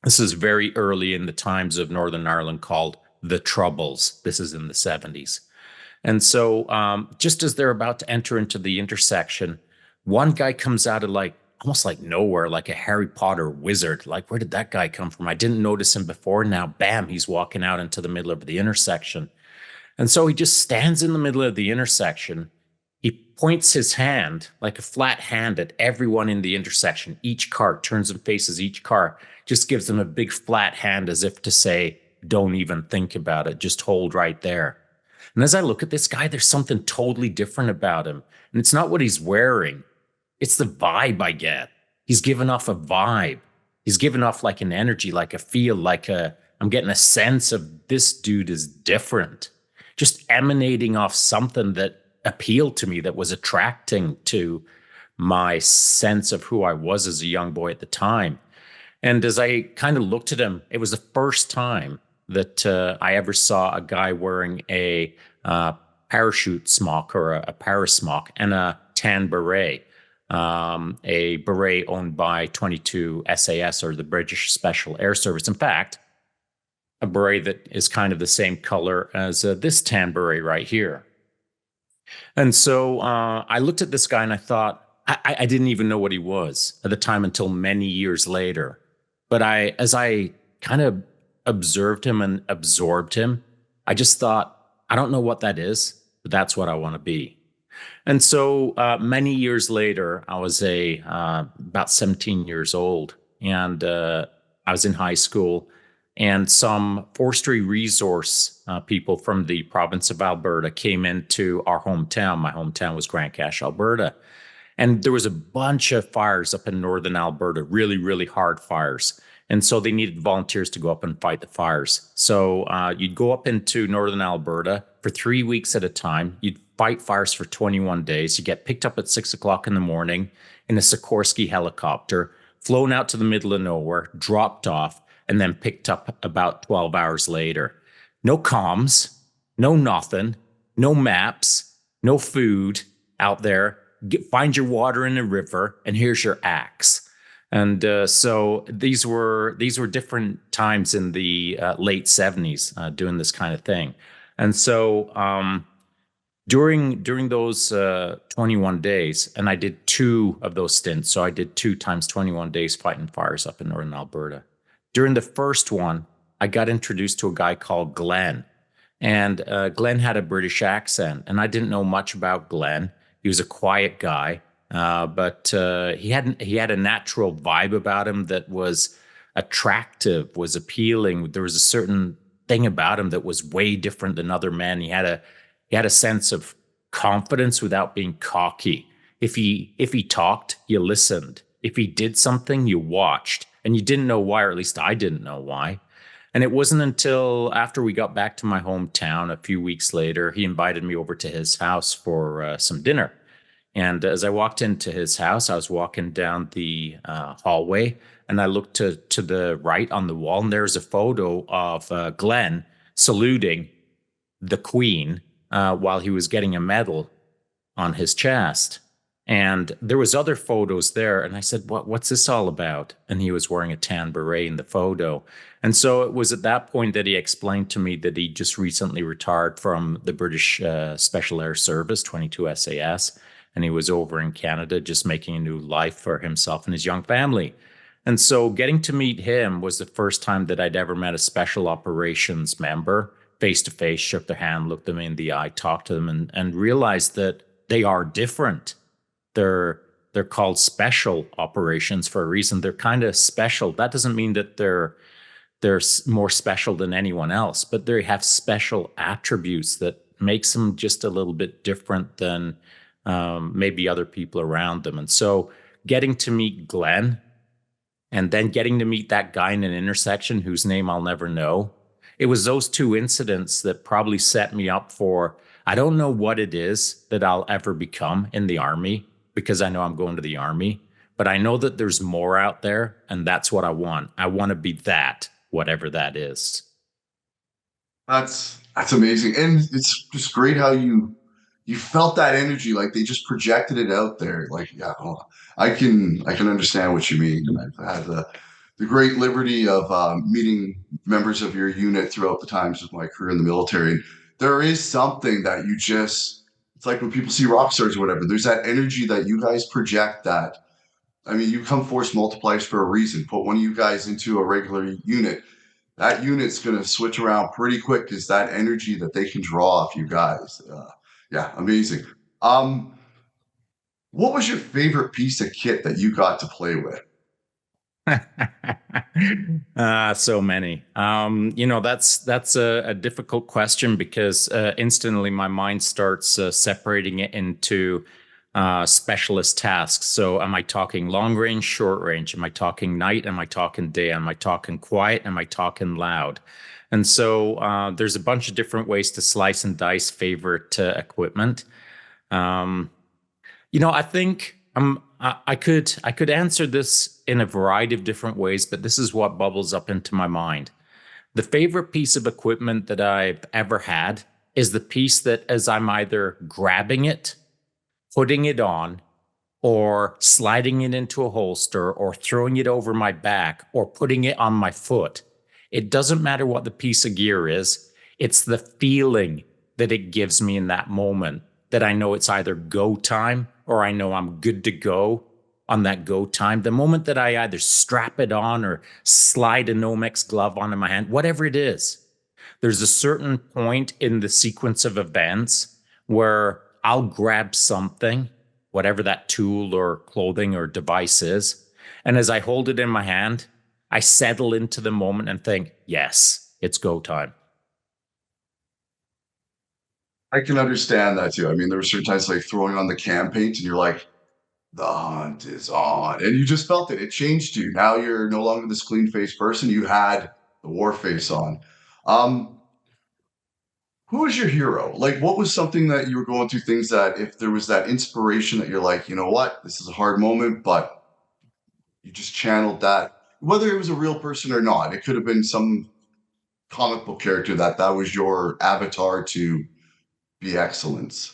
This is very early in the times of Northern Ireland, called the Troubles. This is in the 70s. And so just as they're about to enter into the intersection, one guy comes out of almost like nowhere, like a Harry Potter wizard. Like, where did that guy come from? I didn't notice him before. Now, bam, he's walking out into the middle of the intersection. And so he just stands in the middle of the intersection. He points his hand, like a flat hand, at everyone in the intersection. Each car turns and faces each car, just gives them a big flat hand as if to say, don't even think about it. Just hold right there. And as I look at this guy, there's something totally different about him. And it's not what he's wearing. It's the vibe I get. He's giving off a vibe. He's giving off like an energy, like a feel, I'm getting a sense of this dude is different. Just emanating off something that appealed to me, that was attracting to my sense of who I was as a young boy at the time. And as I kind of looked at him, it was the first time that I ever saw a guy wearing a parachute smock, or a parasmock, and a tan beret, a beret owned by 22 SAS, or the British Special Air Service. In fact, a beret that is kind of the same color as this tan beret right here. And so I looked at this guy and I thought, I didn't even know what he was at the time until many years later. But as I kind of observed him and absorbed him, I just thought, I don't know what that is, but that's what I want to be. And so many years later, I was about 17 years old, and I was in high school, and some forestry resource people from the province of Alberta came into our hometown. My hometown was Grant Cache, Alberta. And there was a bunch of fires up in northern Alberta, really, really hard fires. And so they needed volunteers to go up and fight the fires. So you'd go up into northern Alberta for 3 weeks at a time. You'd fight fires for 21 days. You get picked up at 6 o'clock in the morning in a Sikorsky helicopter, flown out to the middle of nowhere, dropped off, and then picked up about 12 hours later. No comms, no nothing, no maps, no food out there. Find your water in a river, and here's your axe. And so these were different times in the late 70s doing this kind of thing. And so during those 21 days, and I did 2 of those stints. So I did 2 times 21 days fighting fires up in northern Alberta. During the first one, I got introduced to a guy called Glenn. And Glenn had a British accent, and I didn't know much about Glenn. He was a quiet guy, but he had a natural vibe about him that was attractive, was appealing. There was a certain thing about him that was way different than other men. He had a sense of confidence without being cocky. If he talked, you listened. If he did something, you watched, and you didn't know why, or at least I didn't know why. And it wasn't until after we got back to my hometown a few weeks later, he invited me over to his house for some dinner. And as I walked into his house, I was walking down the hallway, and I looked to the right on the wall, and there's a photo of Glenn saluting the Queen while he was getting a medal on his chest. And there was other photos there. And I said, what's this all about? And he was wearing a tan beret in the photo. And so it was at that point that he explained to me that he just recently retired from the British Special Air Service, 22 SAS. And he was over in Canada just making a new life for himself and his young family. And so getting to meet him was the first time that I'd ever met a special operations member face to face, shook their hand, looked them in the eye, talked to them, and realized that they are different. They're called special operations for a reason. They're kind of special. That doesn't mean that they're more special than anyone else, but they have special attributes that makes them just a little bit different than maybe other people around them. And so getting to meet Glenn and then getting to meet that guy in an intersection whose name I'll never know, it was those 2 incidents that probably set me up for, I don't know what it is that I'll ever become in the Army, because I know I'm going to the Army, but I know that there's more out there, and that's what I want. I want to be that, whatever that is. That's amazing. And it's just great how you felt that energy, like they just projected it out there. Like, yeah, I can understand what you mean. And I've had the great liberty of meeting members of your unit throughout the times of my career in the military. And there is something that you just, it's like when people see rock stars or whatever, there's that energy that you guys project that, I mean, you come force multipliers for a reason. Put one of you guys into a regular unit, that unit's going to switch around pretty quick because that energy that they can draw off you guys. Yeah, amazing. What was your favorite piece of kit that you got to play with? So many. That's a difficult question because instantly my mind starts separating it into specialist tasks. So am I talking long range, short range? Am I talking night? Am I talking day? Am I talking quiet? Am I talking loud? And so there's a bunch of different ways to slice and dice favorite equipment. I think I could answer this in a variety of different ways, but this is what bubbles up into my mind. The favorite piece of equipment that I've ever had is the piece that as I'm either grabbing it, putting it on, or sliding it into a holster, or throwing it over my back, or putting it on my foot. It doesn't matter what the piece of gear is. It's the feeling that it gives me in that moment that I know it's either go time or I know I'm good to go on that go time. The moment that I either strap it on or slide a Nomex glove onto my hand, whatever it is, There's a certain point in the sequence of events where I'll grab something, whatever that tool or clothing or device is. And as I hold it in my hand, I settle into the moment and think, yes, it's go time. I can understand that too. I mean, there were certain times like throwing on the cam paint and you're like, the hunt is on. And you just felt it. It changed you. Now you're no longer this clean faced person. You had the war face on. Um, who was your hero? Like, what was something that you were going through? Things that if there was that inspiration that you're like, you know what, this is a hard moment, but you just channeled that, whether it was a real person or not. It could have been some comic book character that was your avatar to be excellence.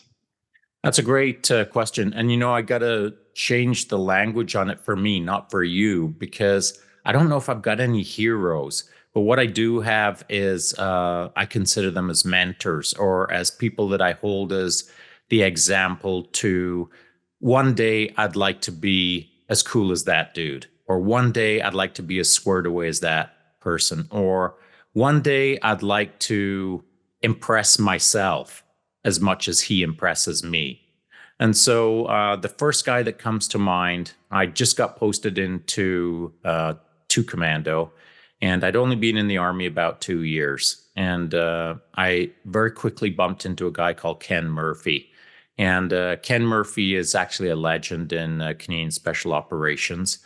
That's a great question. And, I got to change the language on it for me, not for you, because I don't know if I've got any heroes. But what I do have is I consider them as mentors or as people that I hold as the example to one day I'd like to be as cool as that dude, or one day I'd like to be as squared away as that person, or one day I'd like to impress myself as much as he impresses me. And so the first guy that comes to mind, I just got posted into 2 Commando, and I'd only been in the Army about 2 years. And I very quickly bumped into a guy called Ken Murphy. And Ken Murphy is actually a legend in Canadian Special Operations.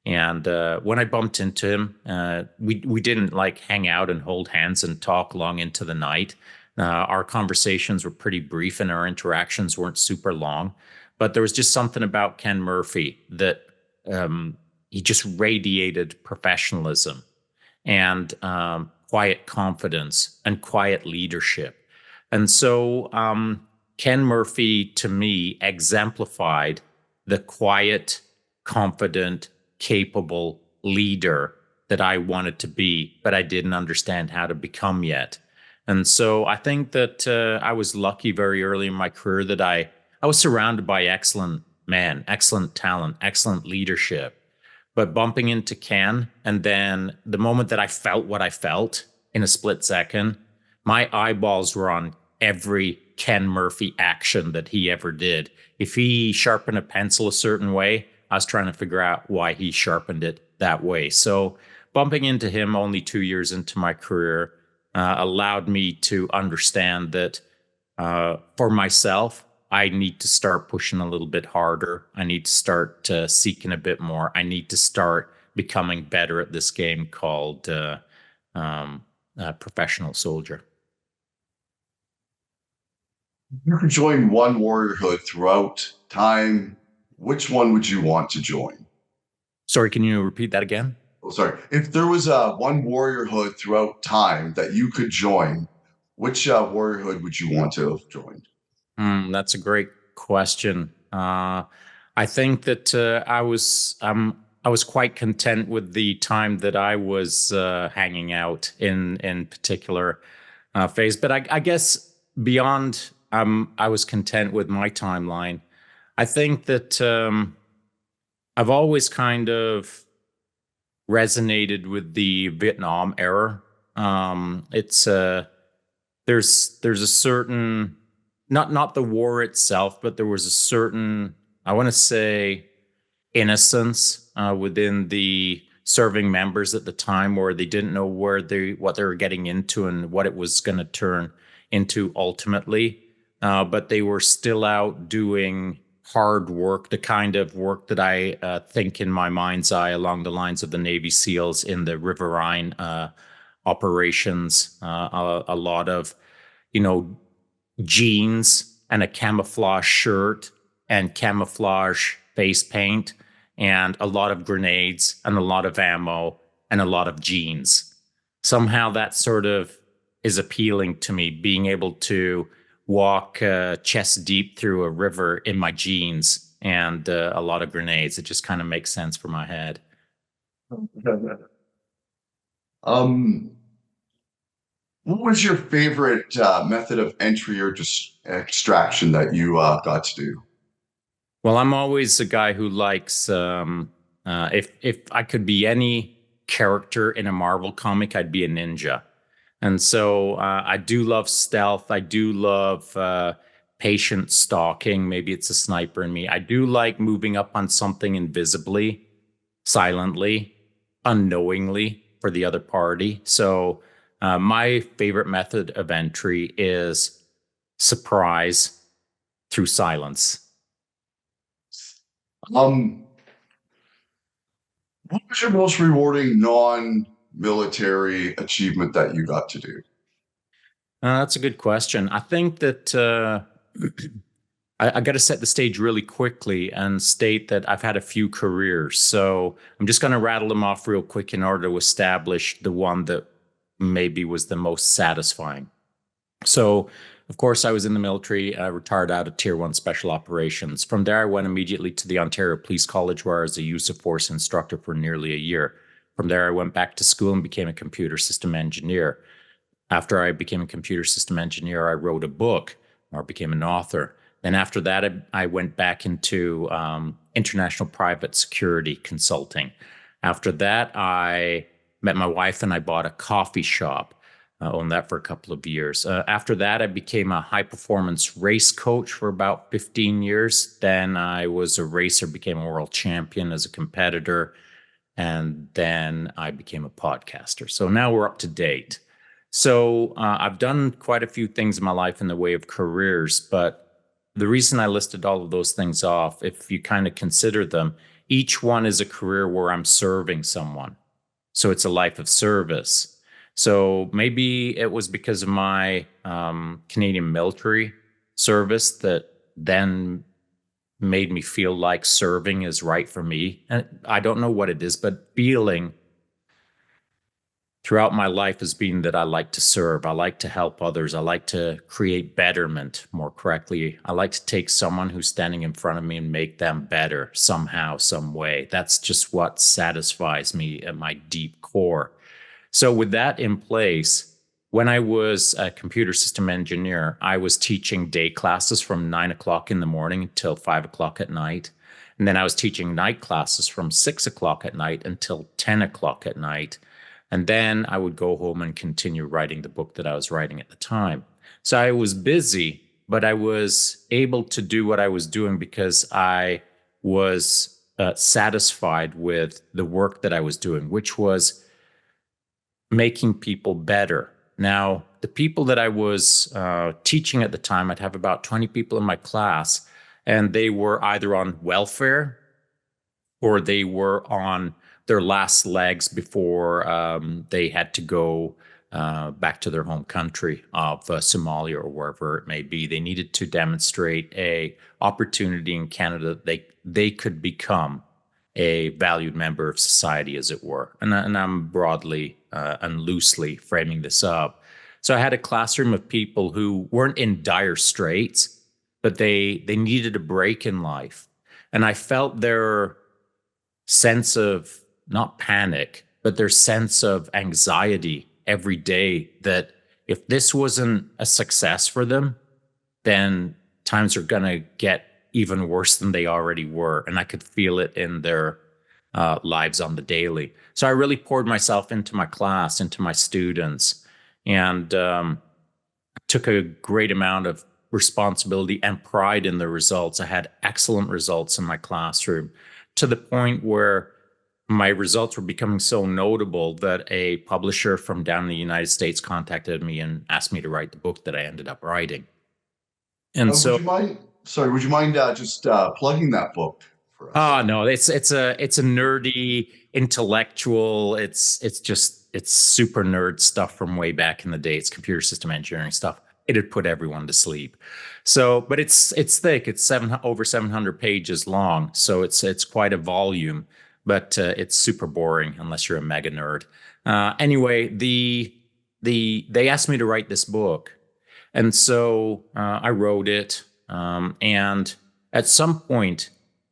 And when I bumped into him, we didn't like hang out and hold hands and talk long into the night. Our conversations were pretty brief and our interactions weren't super long. But there was just something about Ken Murphy that he just radiated professionalism and quiet confidence and quiet leadership. And so Ken Murphy, to me, exemplified the quiet, confident, capable leader that I wanted to be, but I didn't understand how to become yet. And so I think that I was lucky very early in my career that I was surrounded by excellent men, excellent talent, excellent leadership. But bumping into Ken, and then the moment that I felt what I felt in a split second, my eyeballs were on every Ken Murphy action that he ever did. If he sharpened a pencil a certain way, I was trying to figure out why he sharpened it that way. So bumping into him only 2 years into my career allowed me to understand that for myself, I need to start pushing a little bit harder. I need to start seeking a bit more. I need to start becoming better at this game called professional soldier. You could join one warriorhood throughout time. Which one would you want to join? Sorry, can you repeat that again? Oh, sorry. If there was one warriorhood throughout time that you could join, which warriorhood would you want to have joined? That's a great question. I think that I was quite content with the time that I was hanging out in particular phase. But I guess beyond, I was content with my timeline. I think that I've always kind of resonated with the Vietnam era. It's there's a certain not the war itself, but there was a certain, I want to say, innocence within the serving members at the time, where they didn't know what they were getting into and what it was going to turn into ultimately. But they were still out doing hard work, the kind of work that I think in my mind's eye along the lines of the Navy SEALs in the riverine operations. A lot of, you know, jeans and a camouflage shirt and camouflage face paint and a lot of grenades and a lot of ammo and a lot of jeans. Somehow that sort of is appealing to me, being able to walk chest deep through a river in my jeans and a lot of grenades. It just kind of makes sense for my head. Um, what was your favorite method of entry or just extraction that you got to do? Well, I'm always a guy who likes if I could be any character in a Marvel comic, I'd be a ninja. And so I do love stealth. I do love patient stalking. Maybe it's a sniper in me. I do like moving up on something invisibly, silently, unknowingly for the other party. So my favorite method of entry is surprise through silence. Um, what was your most rewarding non-military achievement that you got to do? That's a good question. I think that I got to set the stage really quickly and state that I've had a few careers. So I'm just going to rattle them off real quick in order to establish the one that maybe was the most satisfying. So, of course, I was in the military, retired out of Tier 1 Special Operations. From there, I went immediately to the Ontario Police College, where I was a use of force instructor for nearly a year. From there, I went back to school and became a computer system engineer. After I became a computer system engineer, I wrote a book or became an author. Then after that, I went back into international private security consulting. After that, I met my wife and I bought a coffee shop. Owned that for a couple of years. After that, I became a high performance race coach for about 15 years. Then I was a racer, became a world champion as a competitor. And then I became a podcaster. So now we're up to date. So I've done quite a few things in my life in the way of careers, but the reason I listed all of those things off, if you kind of consider them, each one is a career where I'm serving someone. So it's a life of service. So maybe it was because of my Canadian military service that then made me feel like serving is right for me. And I don't know what it is, but feeling throughout my life has been that I like to serve. I like to help others. I like to create betterment, more correctly. I like to take someone who's standing in front of me and make them better somehow, some way. That's just what satisfies me at my deep core. So with that in place, when I was a computer system engineer, I was teaching day classes from 9 o'clock in the morning until 5 o'clock at night. And then I was teaching night classes from 6 o'clock at night until 10 o'clock at night. And then I would go home and continue writing the book that I was writing at the time. So I was busy, but I was able to do what I was doing because I was satisfied with the work that I was doing, which was making people better. Now, the people that I was teaching at the time, I'd have about 20 people in my class, and they were either on welfare or they were on their last legs before they had to go back to their home country of Somalia or wherever it may be. They needed to demonstrate a opportunity in Canada that they could become a valued member of society, as it were. And I'm broadly and loosely framing this up. So I had a classroom of people who weren't in dire straits, but they needed a break in life. And I felt their sense of not panic, but their sense of anxiety every day that if this wasn't a success for them, then times are going to get even worse than they already were. And I could feel it in their lives on the daily. So I really poured myself into my class, into my students, and took a great amount of responsibility and pride in the results. I had excellent results in my classroom to the point where my results were becoming so notable that a publisher from down in the United States contacted me and asked me to write the book that I ended up writing. And Would so, you mind? Sorry, would you mind just plugging that book for us? oh no, it's a nerdy intellectual. It's super nerd stuff from way back in the day. It's computer system engineering stuff. It'd put everyone to sleep. So, but it's thick. It's over 700 pages long. So it's quite a volume, but it's super boring unless you're a mega nerd. Anyway, they asked me to write this book, and so I wrote it. And at some point,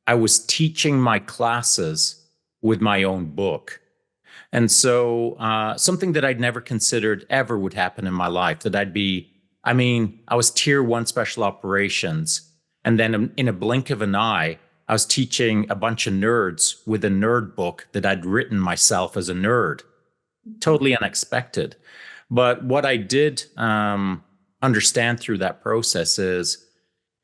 I was teaching my classes with my own book. And so something that I'd never considered ever would happen in my life, that I was tier 1 special operations. And then in a blink of an eye, I was teaching a bunch of nerds with a nerd book that I'd written myself as a nerd. Totally unexpected. But what I did understand through that process is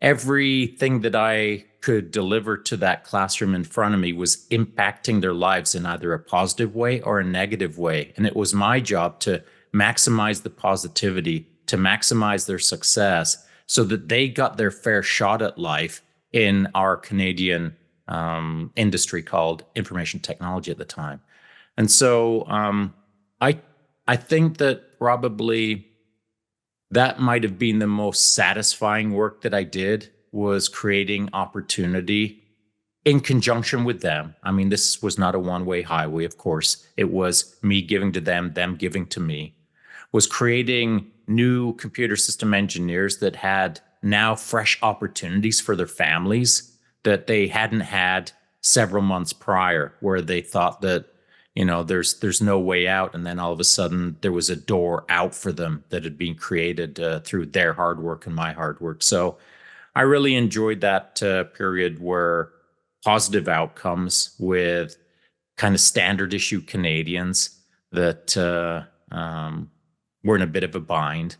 everything that I could deliver to that classroom in front of me was impacting their lives in either a positive way or a negative way. And it was my job to maximize the positivity, to maximize their success so that they got their fair shot at life in our Canadian industry called information technology at the time. And so I think that probably that might have been the most satisfying work that I did, was creating opportunity in conjunction with them. I mean, this was not a one-way highway, of course. It was me giving to them giving to me. Was creating new computer system engineers that had now fresh opportunities for their families that they hadn't had several months prior, where they thought that, there's no way out. And then all of a sudden there was a door out for them that had been created through their hard work and my hard work. So I really enjoyed that period where positive outcomes with kind of standard issue Canadians that were in a bit of a bind.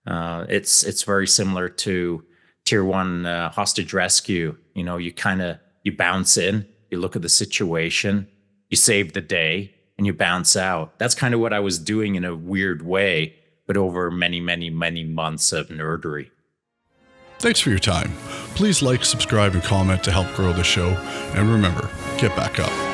It's very similar to tier one hostage rescue. You bounce in, you look at the situation, you save the day, and you bounce out. That's kind of what I was doing in a weird way, but over many, many, many months of nerdery. Thanks for your time. Please like, subscribe, and comment to help grow the show. And remember, get back up.